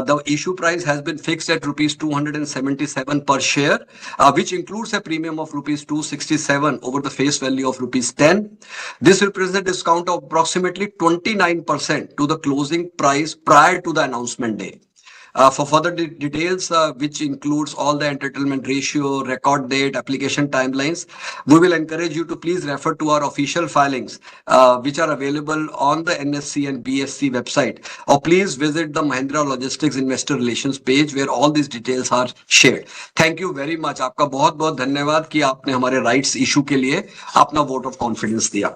The issue price has been fixed at ₹277 per share, which includes a premium of ₹267 over the face value of ₹10. This represents a discount of approximately 29% to the closing price prior to the announcement day. For further details, which includes all the entitlement ratio, record date, application timelines, we will encourage you to please refer to our official filings, which are available on the NSC and BSC website, or please visit the Mahindra Logistics Investor Relations page where all these details are shared. Thank you very much. आपका बहुत बहुत धन्यवाद कि आपने हमारे rights issue के लिए अपना vote of confidence दिया.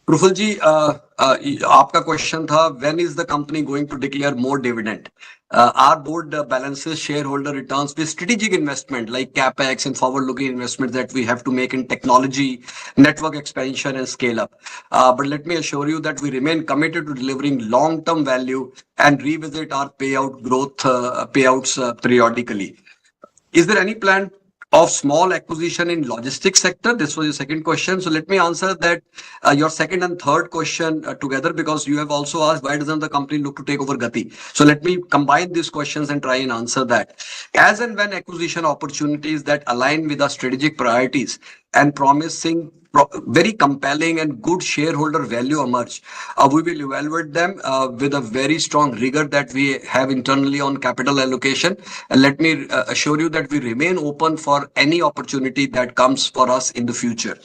प्रफुल्ल जी, आपका क्वेश्चन था, when is the company going to declare more dividend? Our board balances shareholder returns with strategic investment like capex and forward-looking investments that we have to make in technology, network expansion, and scale up. But let me assure you that we remain committed to delivering long-term value and revisit our payouts periodically. Is there any plan of small acquisition in logistics sector? This was your second question. So let me answer that your second and third question together, because you have also asked why doesn't the company look to take over Gati. So let me combine these questions and try and answer that. As and when acquisition opportunities that align with our strategic priorities and promising very compelling and good shareholder value emerge, we will evaluate them with a very strong rigor that we have internally on capital allocation. And let me assure you that we remain open for any opportunity that comes for us in the future.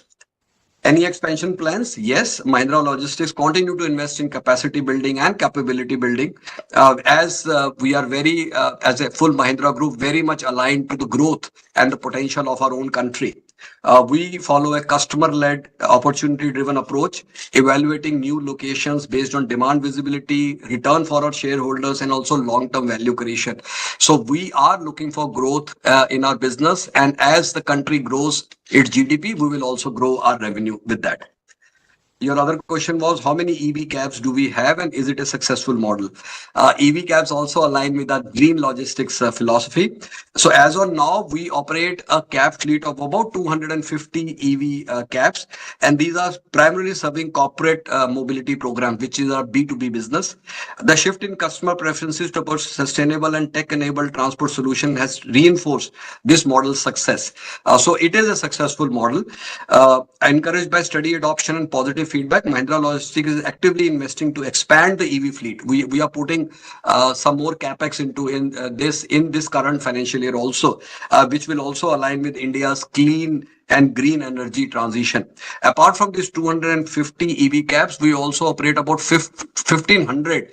Any expansion plans? Yes, Mahindra Logistics continue to invest in capacity building and capability building, as we are very, as a full Mahindra group, very much aligned to the growth and the potential of our own country. We follow a customer-led, opportunity-driven approach, evaluating new locations based on demand visibility, return for our shareholders, and also long-term value creation. So we are looking for growth in our business, and as the country grows its GDP, we will also grow our revenue with that. Your other question was, how many EV cabs do we have and is it a successful model? EV cabs also align with our green logistics philosophy. So as of now, we operate a cab fleet of about 250 EV cabs, and these are primarily serving corporate mobility program, which is our B2B business. The shift in customer preferences towards sustainable and tech-enabled transport solution has reinforced this model's success. So it is a successful model. Encouraged by steady adoption and positive feedback, Mahindra Logistics is actively investing to expand the EV fleet. We are putting some more capex into in this current financial year also, which will also align with India's clean and green energy transition. Apart from these 250 EV cabs, we also operate about 1,500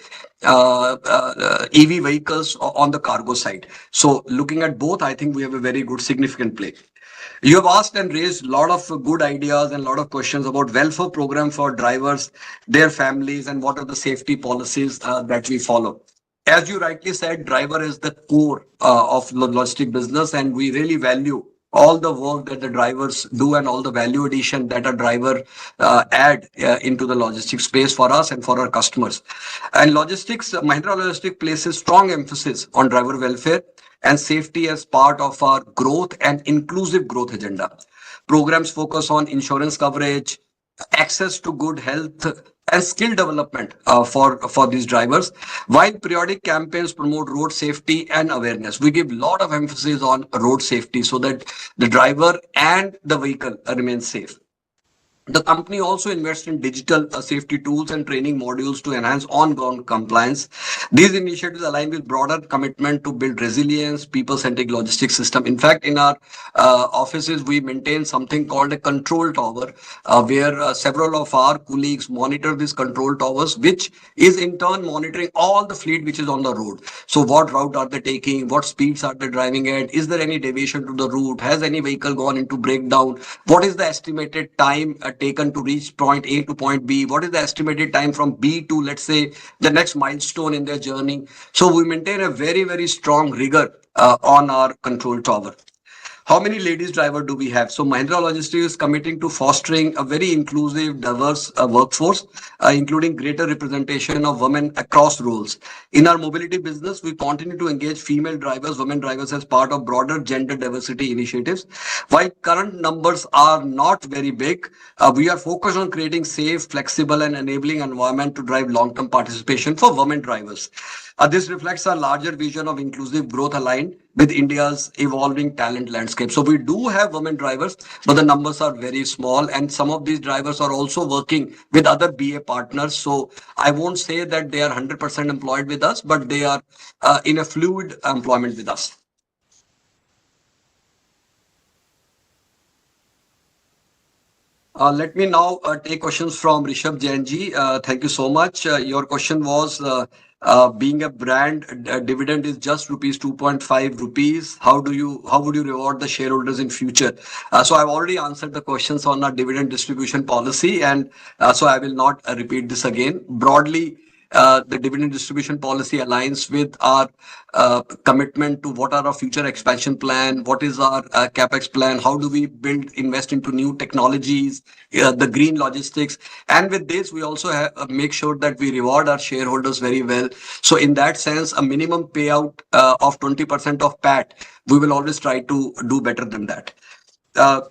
EV vehicles on the cargo side. So looking at both, I think we have a very good significant play. You have asked and raised a lot of good ideas and a lot of questions about welfare program for drivers, their families, and what are the safety policies that we follow. As you rightly said, driver is the core of logistic business, and we really value all the work that the drivers do and all the value addition that a driver add into the logistics space for us and for our customers. And logistics, Mahindra Logistics places strong emphasis on driver welfare and safety as part of our growth and inclusive growth agenda. Programs focus on insurance coverage, access to good health, and skill development for these drivers, while periodic campaigns promote road safety and awareness. We give a lot of emphasis on road safety so that the driver and the vehicle remain safe. The company also invests in digital safety tools and training modules to enhance on-ground compliance. These initiatives align with broader commitment to build resilience, people-centric logistics system. In fact, in our offices, we maintain something called a control tower, where several of our colleagues monitor these control towers, which is in turn monitoring all the fleet which is on the road. So what route are they taking? What speeds are they driving at? Is there any deviation to the route? Has any vehicle gone into breakdown? What is the estimated time taken to reach point A to point B? What is the estimated time from B to, let's say, the next milestone in their journey? So we maintain a very, very strong rigor on our control tower. How many ladies driver do we have? So Mahindra Logistics is committing to fostering a very inclusive, diverse workforce, including greater representation of women across roles. In our mobility business, we continue to engage female drivers, women drivers as part of broader gender diversity initiatives. While current numbers are not very big, we are focused on creating safe, flexible, and enabling environment to drive long-term participation for women drivers. This reflects our larger vision of inclusive growth aligned with India's evolving talent landscape. So we do have women drivers, but the numbers are very small, and some of these drivers are also working with other BA partners. So I won't say that they are 100% employed with us, but they are in a fluid employment with us. Let me now take questions from Rishabh Jain ji. Thank you so much. Your question was, being a brand, dividend is just rupees 2.5 rupees. How would you reward the shareholders in future? So I've already answered the questions on our dividend distribution policy, and so I will not repeat this again. Broadly, the dividend distribution policy aligns with our commitment to what are our future expansion plan, what is our capex plan, how do we invest into new technologies, the green logistics, and with this we also make sure that we reward our shareholders very well. So in that sense, a minimum payout of 20% of PAT, we will always try to do better than that.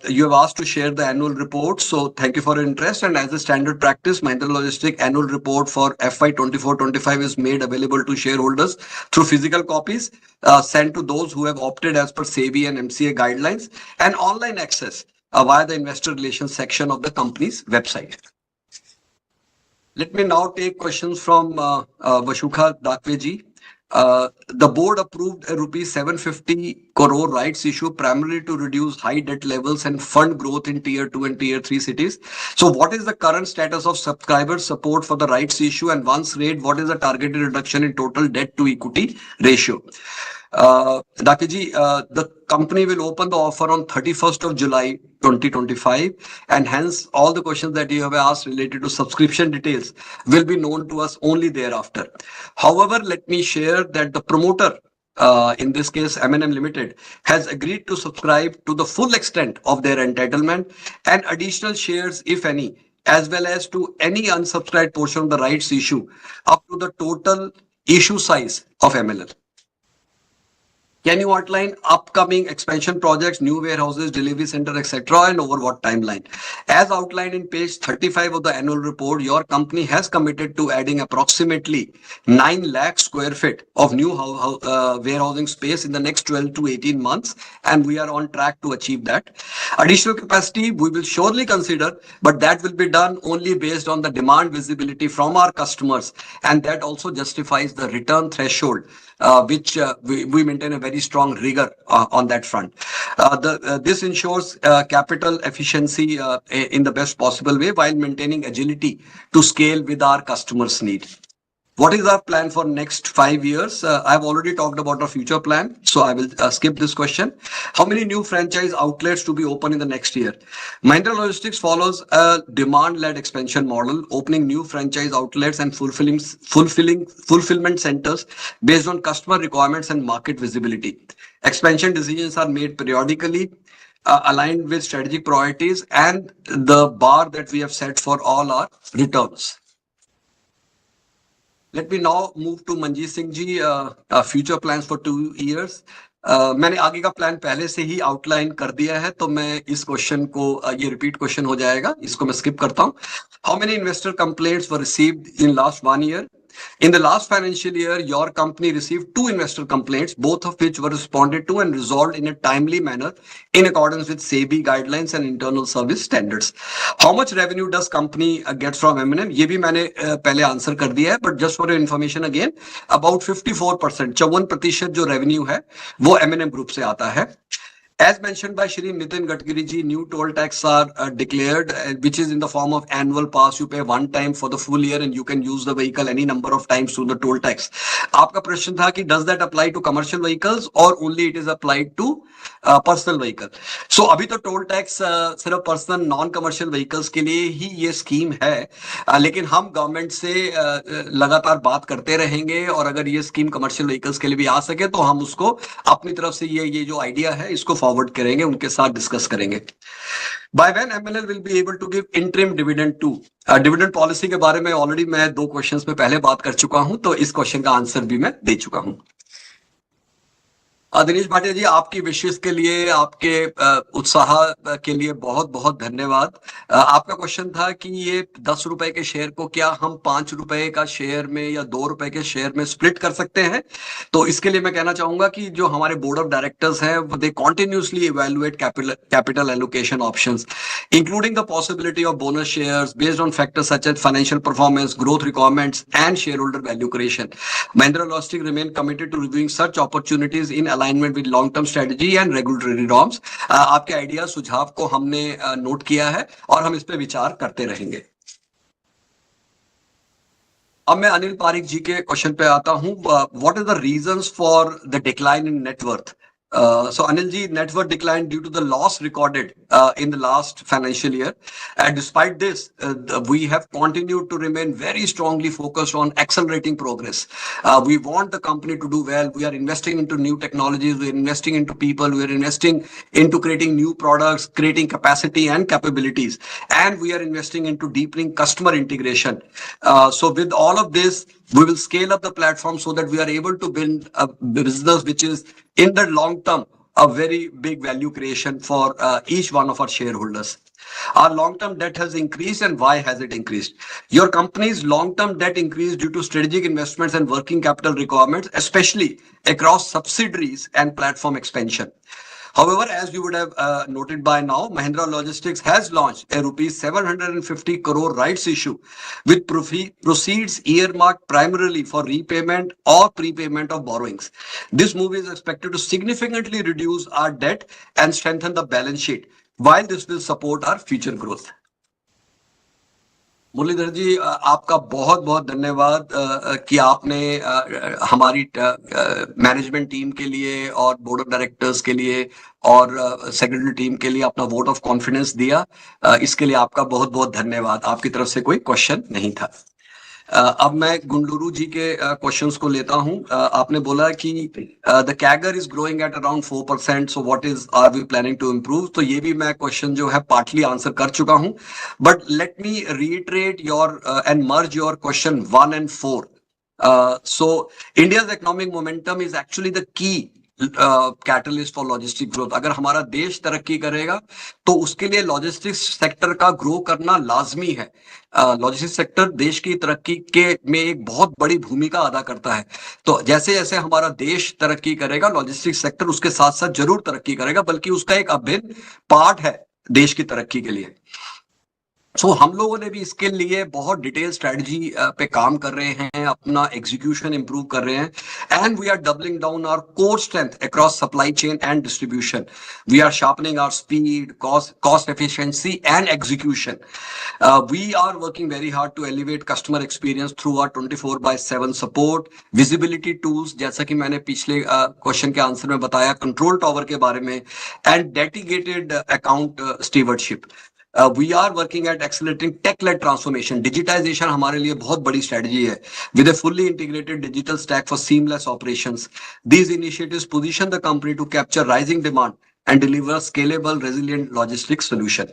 You have asked to share the annual report, so thank you for your interest. And as a standard practice, Mahindra Logistics annual report for FY 24-25 is made available to shareholders through physical copies sent to those who have opted as per SEBI and MCA guidelines, and online access via the investor relations section of the company's website. Let me now take questions from Vashukha Dakweji. The board approved a rupees 750 crore rights issue primarily to reduce high debt levels and fund growth in tier 2 and tier 3 cities. So what is the current status of subscriber support for the rights issue, and once raised, what is the targeted reduction in total debt to equity ratio? Dakiji, the company will open the offer on 31st of July 2025, and hence all the questions that you have asked related to subscription details will be known to us only thereafter. However, let me share that the promoter, in this case M&M Limited, has agreed to subscribe to the full extent of their entitlement and additional shares, if any, as well as to any unsubscribed portion of the rights issue up to the total issue size of MLL. Can you outline upcoming expansion projects, new warehouses, delivery center, etc., and over what timeline? As outlined in page 35 of the annual report, your company has committed to adding approximately 9 lakh square feet of new warehousing space in the next 12 to 18 months, and we are on track to achieve that. Additional capacity we will surely consider, but that will be done only based on the demand visibility from our customers, and that also justifies the return threshold, which we maintain a very strong rigor on that front. This ensures capital efficiency in the best possible way while maintaining agility to scale with our customers' need. What is our plan for next 5 years? I've already talked about our future plan, so I will skip this question. How many new franchise outlets to be open in the next year? Mahindra Logistics follows a demand-led expansion model, opening new franchise outlets and fulfillment centers based on customer requirements and market visibility. Expansion decisions are made periodically, aligned with strategic priorities and the bar that we have set for all our returns. Let me now move to Manjeet Singh ji, future plans for 2 years. मैंने आगे का plan पहले से ही outline कर दिया है, तो मैं इस क्वेश्चन को, ये रिपीट क्वेश्चन हो जाएगा, इसको मैं स्किप करता हूं. How many investor complaints were received in last 1 year? In the last financial year, your company received 2 investor complaints, both of which were responded to and resolved in a timely manner in accordance with SEBI guidelines and internal service standards. How much revenue does company get from M&M? ये भी मैंने पहले answer कर दिया है, but just for your information again, about 54%, 54% जो revenue है, वो M&M group से आता है. As mentioned by Shri Nitin Gadkari ji, new toll tax are declared, which is in the form of annual pass. You pay one time for the full year and you can use the vehicle any number of times through the toll tax. आपका प्रश्न था कि does that apply to commercial vehicles or only it is applied to personal vehicle? So अभी तो toll tax सिर्फ personal non-commercial vehicles के लिए ही ये स्कीम है, लेकिन हम गवर्नमेंट से लगातार बात करते रहेंगे और अगर ये स्कीम कमर्शियल व्हीकल्स के लिए भी आ सके तो हम उसको अपनी तरफ से ये जो आइडिया है इसको फॉरवर्ड करेंगे, उनके साथ डिस्कस करेंगे. By when MNL will be able to give interim dividend to? Dividend policy के बारे में ऑलरेडी मैं 2 क्वेश्चंस में पहले बात कर चुका हूं, तो इस क्वेश्चन का आंसर भी मैं दे चुका हूं. दिनेश भाटिया जी, आपकी विशेष के लिए, आपके उत्साह के लिए बहुत बहुत धन्यवाद. आपका क्वेश्चन था कि ये 10 रुपए के शेयर को क्या हम 5 रुपए का शेयर में या 2 रुपए के शेयर में स्प्लिट कर सकते हैं? तो इसके लिए मैं कहना चाहूंगा कि जो हमारे बोर्ड ऑफ डायरेक्टर्स हैं, they continuously evaluate capital allocation options, including the possibility of bonus shares based on factors such as financial performance, growth requirements and share holder value creation. Mahindra logistics remain committed to reviewing such opportunities in alignment with long term strategy and regulatory norms. आपके idea, सुझाव को हमने note किया है और हम इस पे विचार करते रहेंगे. अब मैं अनिल पारिक जी के क्वेश्चन पे आता हूं. What is the reasons for the decline in net worth? So Anil ji, net worth declined due to the loss recorded in the last financial year, and despite this we have continued to remain very strongly focused on accelerating progress. We want the company to do well. We are investing into new technologies, we are investing into people, we are investing into creating new products, creating capacity and capabilities, and we are investing into deepening customer integration. So with all of this, we will scale up the platform so that we are able to build a business which is in the long term a very big value creation for each one of our shareholders. Our long-term debt has increased, and why has it increased? Your company's long-term debt increased due to strategic investments and working capital requirements, especially across subsidiaries and platform expansion. However, as you would have noted by now, Mahindra Logistics has launched a rupees 750 crore rights issue with proceeds earmarked primarily for repayment or prepayment of borrowings. This move is expected to significantly reduce our debt and strengthen the balance sheet, while this will support our future growth. Muralidhar ji, आपका बहुत बहुत धन्यवाद कि आपने हमारी management team के लिए और बोर्ड ऑफ डायरेक्टर्स के लिए और सेक्रेटरी टीम के लिए अपना वोट ऑफ कॉन्फिडेंस दिया. इसके लिए आपका बहुत बहुत धन्यवाद. आपकी तरफ से कोई क्वेश्चन नहीं था. अब मैं गुंडलुरु जी के क्वेश्चंस को लेता हूं. आपने बोला कि the CAGR is growing at around 4%, so what is are we planning to improve? तो ये भी मैं क्वेश्चन जो है पार्टली आंसर कर चुका हूं, but let me reiterate your and merge your question 1 and 4. So India's economic momentum is actually the key catalyst for logistic growth. अगर हमारा देश तरक्की करेगा तो उसके लिए लॉजिस्टिक्स सेक्टर का ग्रो करना लाजमी है. लॉजिस्टिक्स सेक्टर देश की तरक्की के में एक बहुत बड़ी भूमिका अदा करता है. तो जैसे जैसे हमारा देश तरक्की करेगा, लॉजिस्टिक्स सेक्टर उसके साथ साथ जरूर तरक्की करेगा, बल्कि उसका एक अभिन्न पार्ट है देश की तरक्की के लिए. सो हम लोगों ने भी इसके लिए बहुत डिटेल स्ट्रेटजी पे काम कर रहे हैं, अपना एग्जीक्यूशन इंप्रूव कर रहे हैं, and we are doubling down our core strength across supply chain and distribution. We are sharpening our speed, cost efficiency and execution. We are working very hard to elevate customer experience through our 24/7 support, visibility tools, जैसा कि मैंने पिछले question के answer में बताया, control tower के बारे में, and dedicated account stewardship. We are working at accelerating tech-led transformation. Digitization हमारे लिए बहुत बड़ी strategy है, with a fully integrated digital stack for seamless operations. These initiatives position the company to capture rising demand and deliver scalable, resilient logistics solution.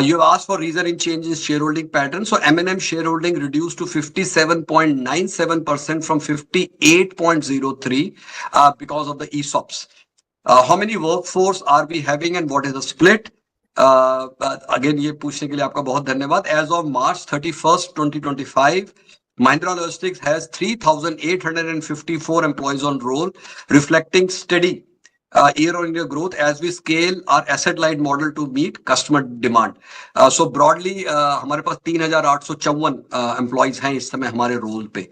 You have asked for reason in change in shareholding pattern. So M&M shareholding reduced to 57.97% from 58.03 because of the ESOPs. How many workforce are we having and what is the split? Again ये पूछने के लिए आपका बहुत धन्यवाद. As of March 31st, 2025, Mahindra Logistics has 3,854 employees on roll, reflecting steady year-on-year growth as we scale our asset-light model to meet customer demand. So broadly, हमारे पास 3,854 employees हैं इस समय हमारे रोल पे.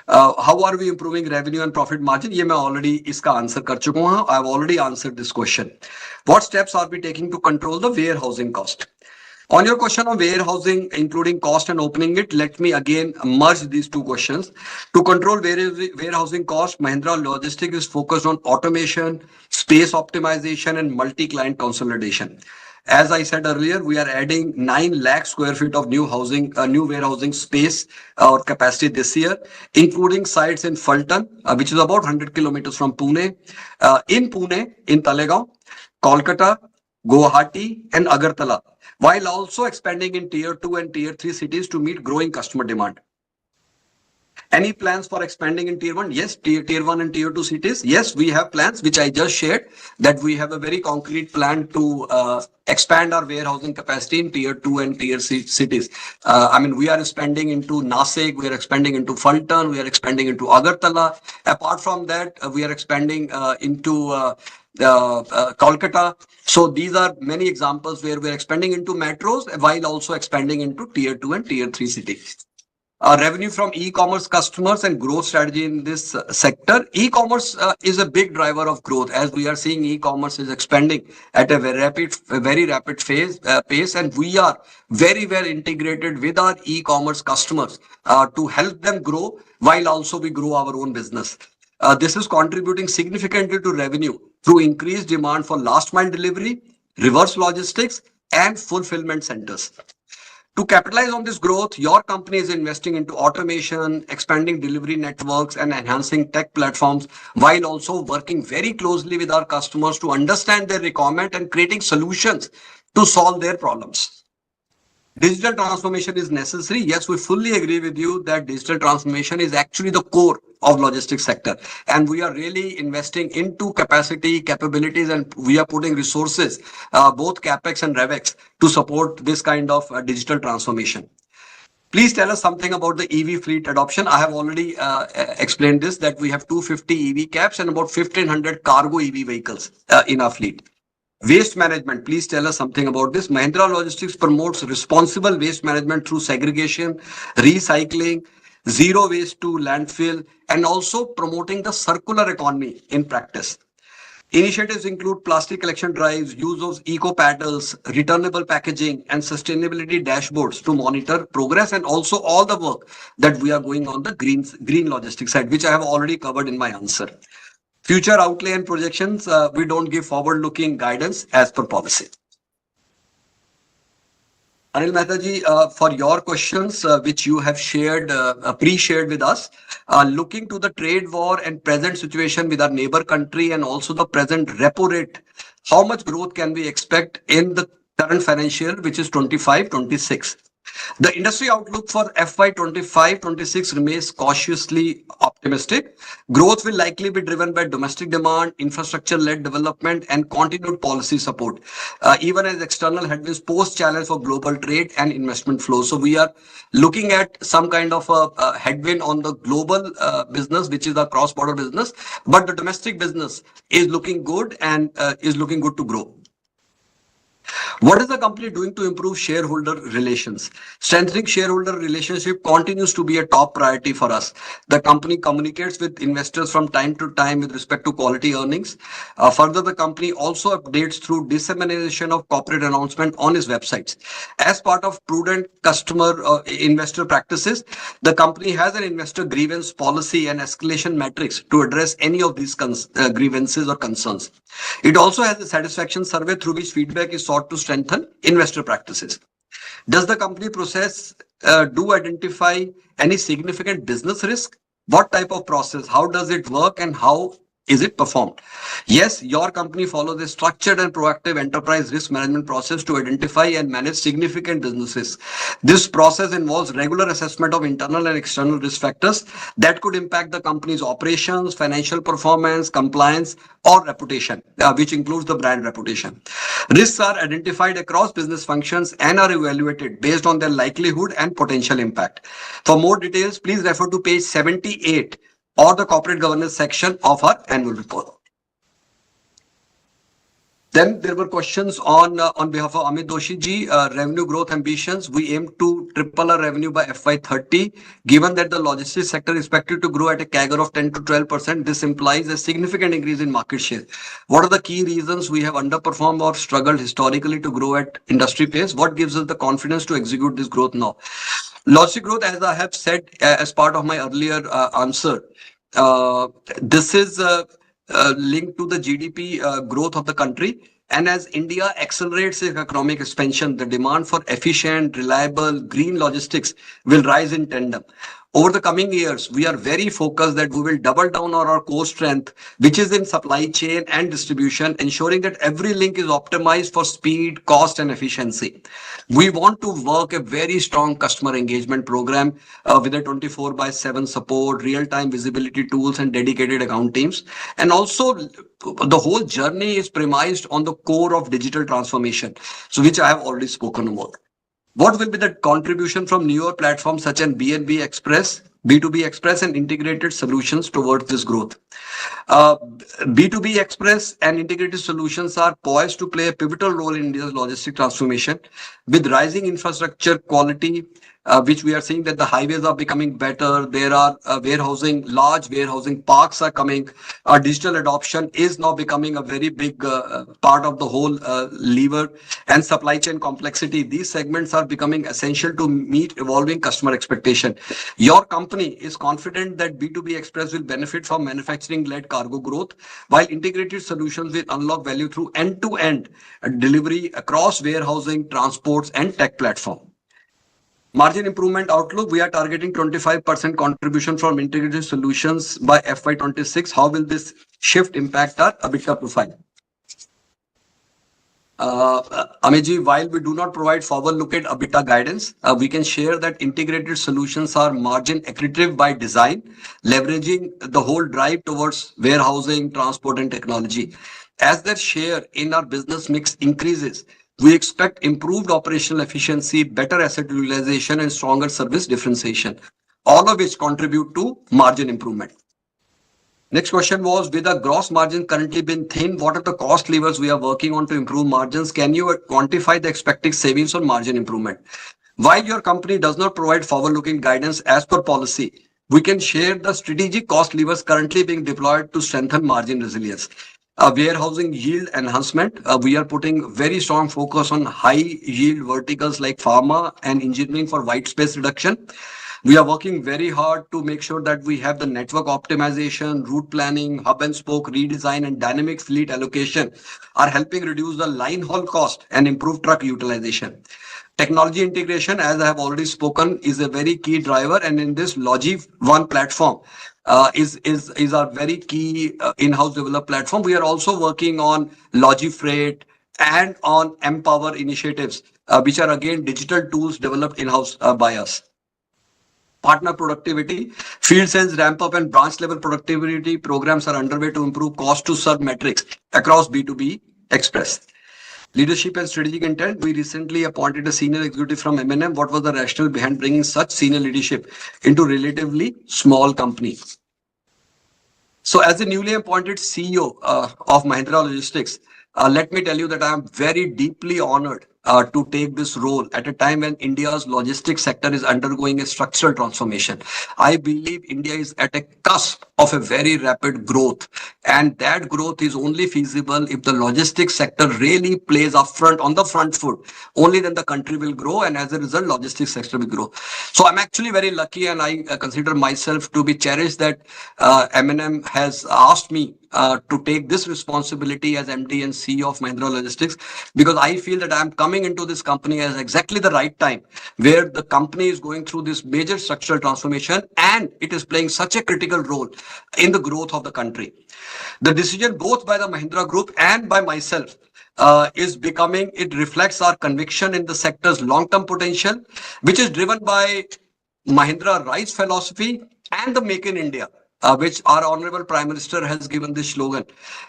How are we improving revenue and profit margin? ये मैं already इसका answer कर चुका हूँ. I have already answered this question. What steps are we taking to control the warehousing cost? On your question on warehousing, including cost and opening it, let me again merge these two questions. To control warehousing cost, Mahindra Logistics is focused on automation, space optimization, and multi-client consolidation. As I said earlier, we are adding 9 lakh square feet of new warehousing space or capacity this year, including sites in Fulton, which is about 100 kilometers from Pune, in Talegaon, Kolkata, Guwahati, and Agartala, while also expanding in tier 2 and tier 3 cities to meet growing customer demand. Any plans for expanding in tier 1? Yes, tier 1 and tier 2 cities. Yes, we have plans, which I just shared, that we have a very concrete plan to expand our warehousing capacity in tier 2 and tier 3 cities. I mean, we are expanding into Nasik, we are expanding into Fulton, we are expanding into Agartala. Apart from that, we are expanding into Kolkata. So these are many examples where we're expanding into metros while also expanding into tier 2 and tier 3 cities. Revenue from e-commerce customers and growth strategy in this sector. E-commerce is a big driver of growth, as we are seeing e-commerce is expanding at a very rapid pace, and we are very well integrated with our e-commerce customers to help them grow while also we grow our own business. This is contributing significantly to revenue through increased demand for last mile delivery, reverse logistics, and fulfillment centers. To capitalize on this growth, your company is investing into automation, expanding delivery networks, and enhancing tech platforms, while also working very closely with our customers to understand their requirement and creating solutions to solve their problems. Digital transformation is necessary. Yes, we fully agree with you that digital transformation is actually the core of logistics sector, and we are really investing into capacity, capabilities, and we are putting resources, both capex and revex, to support this kind of digital transformation. Please tell us something about the EV fleet adoption. I have already explained this, that we have 250 EV cabs and about 1,500 cargo EV vehicles in our fleet. Waste management, please tell us something about this. Mahindra Logistics promotes responsible waste management through segregation, recycling, zero waste to landfill, and also promoting the circular economy in practice. Initiatives include plastic collection drives, use of eco paddles, returnable packaging, and sustainability dashboards to monitor progress, and also all the work that we are going on the green logistics side, which I have already covered in my answer. Future outlay and projections, we don't give forward-looking guidance as per policy. Anil Mehta ji, for your questions, which you have shared, pre-shared with us, looking to the trade war and present situation with our neighbor country and also the present repo rate, how much growth can we expect in the current financial year, which is 25-26? The industry outlook for FY 25-26 remains cautiously optimistic. Growth will likely be driven by domestic demand, infrastructure-led development, and continued policy support, even as external headwinds pose challenge for global trade and investment flow. So we are looking at some kind of a headwind on the global business, which is the cross-border business, but the domestic business is looking good and is looking good to grow. What is the company doing to improve shareholder relations? Strengthening shareholder relationship continues to be a top priority for us. The company communicates with investors from time to time with respect to quality earnings. Further, the company also updates through dissemination of corporate announcement on its websites. As part of prudent customer investor practices, the company has an investor grievance policy and escalation metrics to address any of these grievances or concerns. It also has a satisfaction survey through which feedback is sought to strengthen investor practices. Does the company process do identify any significant business risk? What type of process? How does it work and how is it performed? Yes, your company follows a structured and proactive enterprise risk management process to identify and manage significant business risks. This process involves regular assessment of internal and external risk factors that could impact the company's operations, financial performance, compliance, or reputation, which includes the brand reputation. Risks are identified across business functions and are evaluated based on their likelihood and potential impact. For more details, please refer to page 78 or the corporate governance section of our annual report. Then there were questions on behalf of Amit Doshi ji, revenue growth ambitions. We aim to triple our revenue by FY30. Given that the logistics sector is expected to grow at a CAGR of 10 to 12%, this implies a significant increase in market share. What are the key reasons we have underperformed or struggled historically to grow at industry pace? What gives us the confidence to execute this growth now? Logistic growth, as I have said as part of my earlier answer, this is linked to the GDP growth of the country. And as India accelerates its economic expansion, the demand for efficient, reliable, green logistics will rise in tandem. Over the coming years, we are very focused that we will double down on our core strength, which is in supply chain and distribution, ensuring that every link is optimized for speed, cost, and efficiency. We want to work a very strong customer engagement program with a 24/7 support, real-time visibility tools, and dedicated account teams. And also, the whole journey is premised on the core of digital transformation, so which I have already spoken about. What will be the contribution from newer platforms such as B2B Express, B2B Express, and integrated solutions towards this growth? B2B Express and integrated solutions are poised to play a pivotal role in India's logistic transformation. With rising infrastructure quality, which we are seeing that the highways are becoming better, there are large warehousing parks are coming. Digital adoption is now becoming a very big part of the whole lever, and supply chain complexity. These segments are becoming essential to meet evolving customer expectation. Your company is confident that B2B Express will benefit from manufacturing-led cargo growth, while integrated solutions will unlock value through end-to-end delivery across warehousing, transports, and tech platform. Margin improvement outlook, we are targeting 25% contribution from integrated solutions by FY26. How will this shift impact our EBITDA profile? Amiji, while we do not provide forward-looking EBITDA guidance, we can share that integrated solutions are margin accretive by design, leveraging the whole drive towards warehousing, transport, and technology. As their share in our business mix increases, we expect improved operational efficiency, better asset utilization, and stronger service differentiation, all of which contribute to margin improvement. Next question was, with the gross margin currently been thin, what are the cost levers we are working on to improve margins? Can you quantify the expected savings on margin improvement? While your company does not provide forward-looking guidance as per policy, we can share the strategic cost levers currently being deployed to strengthen margin resilience. Warehousing yield enhancement, we are putting very strong focus on high yield verticals like pharma and engineering for white space reduction. We are working very hard to make sure that we have the network optimization, route planning, hub and spoke redesign, and dynamic fleet allocation are helping reduce the line haul cost and improve truck utilization. Technology integration, as I have already spoken, is a very key driver, and in this Logi1 platform is our very key in-house developed platform. We are also working on Logifreight and on Empower initiatives, which are again digital tools developed in-house by us. Partner productivity, field sales ramp up and branch level productivity programs are underway to improve cost to serve metrics across B2B Express. Leadership and strategic intent, we recently appointed a senior executive from M&M. What was the rationale behind bringing such senior leadership into relatively small company? So as the newly appointed CEO of Mahindra Logistics, let me tell you that I am very deeply honored to take this role at a time when India's logistics sector is undergoing a structural transformation. I believe India is at a cusp of a very rapid growth, and that growth is only feasible if the logistics sector really plays upfront on the front foot. Only then the country will grow, and as a result, logistics sector will grow. So I'm actually very lucky, and I consider myself to be cherished that M&M has asked me to take this responsibility as MD and CEO of Mahindra Logistics, because I feel that I'm coming into this company at exactly the right time, where the company is going through this major structural transformation and it is playing such a critical role in the growth of the country. The decision both by the Mahindra Group and by myself it reflects our conviction in the sector's long-term potential, which is driven by Mahindra Rise philosophy and the Make in India which our Honorable Prime Minister has given this slogan,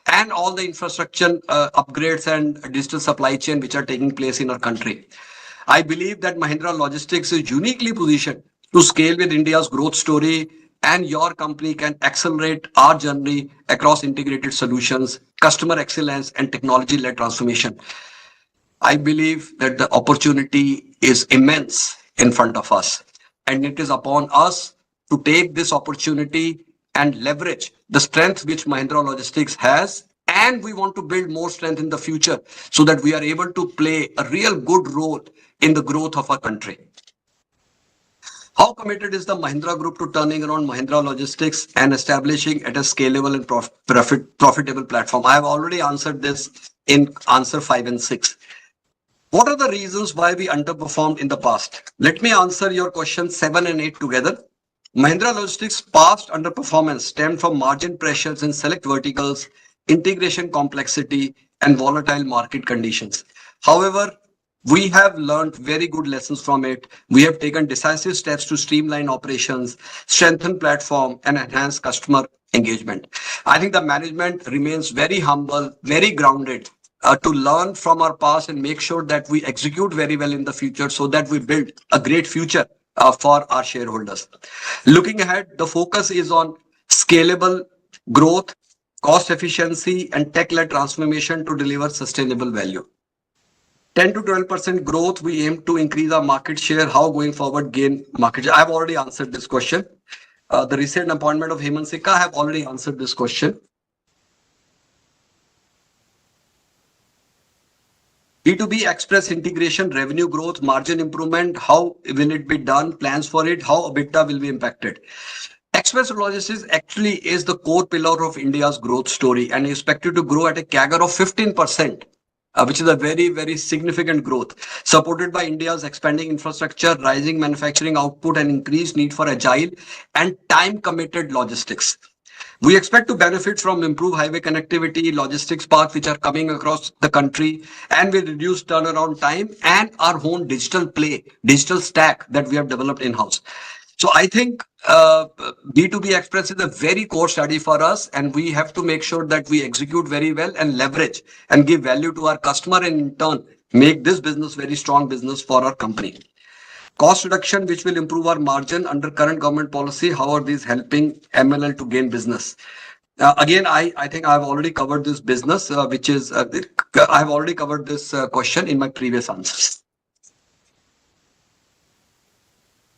and all the infrastructure upgrades and digital supply chain which are taking place in our country. I believe that Mahindra Logistics is uniquely positioned to scale with India's growth story, and your company can accelerate our journey across integrated solutions, customer excellence, and technology-led transformation. I believe that the opportunity is immense in front of us, and it is upon us to take this opportunity and leverage the strength which Mahindra Logistics has. And we want to build more strength in the future so that we are able to play a real good role in the growth of our country. How committed is the Mahindra Group to turning around Mahindra Logistics and establishing it a scalable and profitable platform? I have already answered this in answer 5 and 6. What are the reasons why we underperformed in the past? Let me answer your questions 7 and 8 together. Mahindra Logistics' past underperformance stemmed from margin pressures in select verticals, integration complexity, and volatile market conditions. However, we have learned very good lessons from it. We have taken decisive steps to streamline operations, strengthen platform, and enhance customer engagement. I think the management remains very humble, very grounded, to learn from our past and make sure that we execute very well in the future so that we build a great future for our shareholders. Looking ahead, the focus is on scalable growth, cost efficiency, and tech-led transformation to deliver sustainable value. 10 to 12% growth, we aim to increase our market share. How going forward gain market share? I've already answered this question. The recent appointment of Hemant Sikka, I have already answered this question. B2B Express integration, revenue growth, margin improvement, how will it be done? Plans for it, how EBITDA will be impacted. Express Logistics actually is the core pillar of India's growth story and is expected to grow at a CAGR of 15%, which is a very, very significant growth, supported by India's expanding infrastructure, rising manufacturing output, and increased need for agile and time-committed logistics. We expect to benefit from improved highway connectivity, logistics parks which are coming across the country, and will reduce turnaround time and our own digital stack that we have developed in-house. So I think B2B Express is a very core study for us, and we have to make sure that we execute very well and leverage and give value to our customer, and in turn make this business very strong business for our company. Cost reduction, which will improve our margin under current government policy. How are these helping MLL to gain business? Again, I think I've already covered this business, I've already covered this question in my previous answers.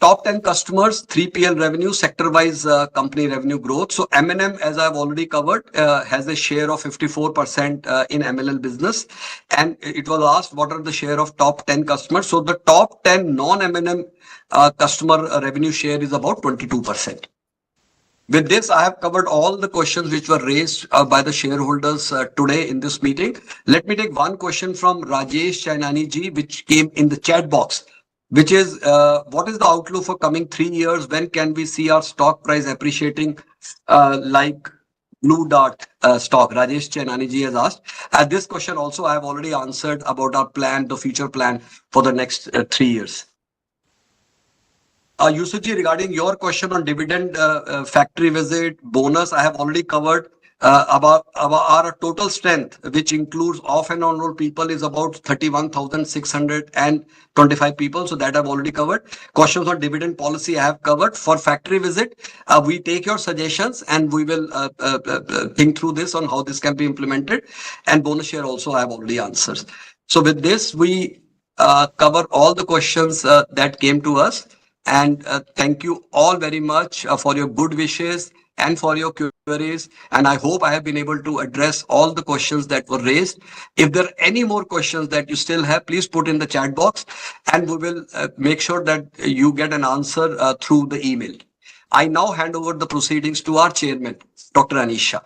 Top 10 customers, 3PL revenue, sector-wise company revenue growth. So M&M, as I've already covered, has a share of 54% in MLL business. And it was asked, what are the share of top 10 customers? So the top 10 non-M&M customer revenue share is about 22%. With this, I have covered all the questions which were raised by the shareholders today in this meeting. Let me take one question from Rajesh Chainani ji, which came in the chat box, which is, what is the outlook for coming 3 years? When can we see our stock price appreciating like Blue Dart stock? Rajesh Chainani ji has asked. This question also I have already answered about our plan, the future plan for the next 3 years. Yusuf ji, regarding your question on dividend, factory visit, bonus, I have already covered. About our total strength, which includes off and on roll people, is about 31,625 people. So that I've already covered. Questions on dividend policy I have covered. For factory visit, we take your suggestions and we will think through this on how this can be implemented. And bonus share also I have already answered. So with this, we cover all the questions that came to us. And thank you all very much for your good wishes and for your queries. And I hope I have been able to address all the questions that were raised. If there are any more questions that you still have, please put in the chat box and we will make sure that you get an answer through the email. I now hand over the proceedings to our chairman, Dr. Anish Shah.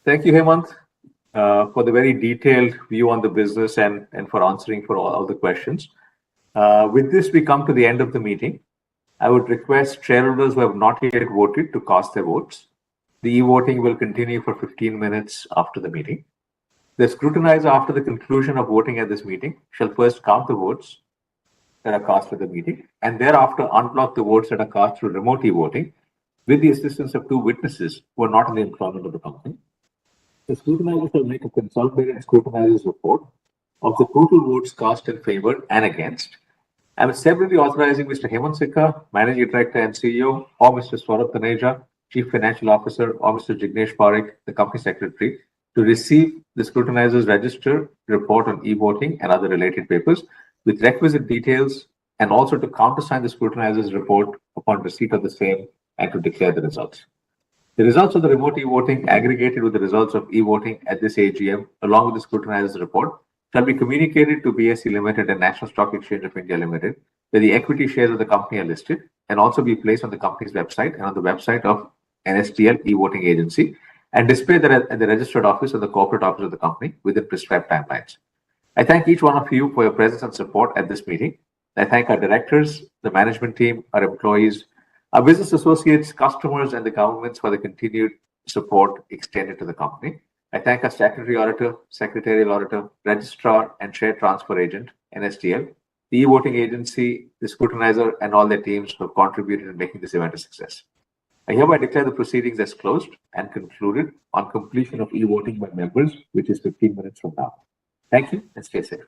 Thank you, Hemant, for the very detailed view on the business and for answering for all the questions. With this, we come to the end of the meeting. I would request shareholders who have not yet voted to cast their votes. The e-voting will continue for 15 minutes after the meeting. The scrutinizer, after the conclusion of voting at this meeting, shall first count the votes that are cast at the meeting and thereafter unblock the votes that are cast through remote e-voting with the assistance of 2 witnesses who are not in the employment of the company. The scrutinizer shall make a consolidated scrutinizer's report of the total votes cast in favor and against. I am separately authorizing Mr. Hemant Sikka, Managing Director and CEO, or Mr. Swarup Taneja, Chief Financial Officer, or Mr. Jignesh Parekh, the Company Secretary, to receive the scrutinizer's register, report on e-voting and other related papers with requisite details, and also to countersign the scrutinizer's report upon receipt of the same and to declare the results. The results of the remote e-voting aggregated with the results of e-voting at this AGM, along with the scrutinizer's report, shall be communicated to BSE Limited and National Stock Exchange of India Limited, where the equity shares of the company are listed, and also be placed on the company's website and on the website of NSDL e-voting agency, and displayed at the registered office or the corporate office of the company within prescribed timelines. I thank each one of you for your presence and support at this meeting. I thank our directors, the management team, our employees, our business associates, customers, and the governments for the continued support extended to the company. I thank our statutory auditor, secretarial auditor, registrar, and share transfer agent, NSDL, the e-voting agency, the scrutinizer, and all their teams who have contributed in making this event a success. I hereby declare the proceedings as closed and concluded on completion of e-voting by members, which is 15 minutes from now. Thank you and stay safe.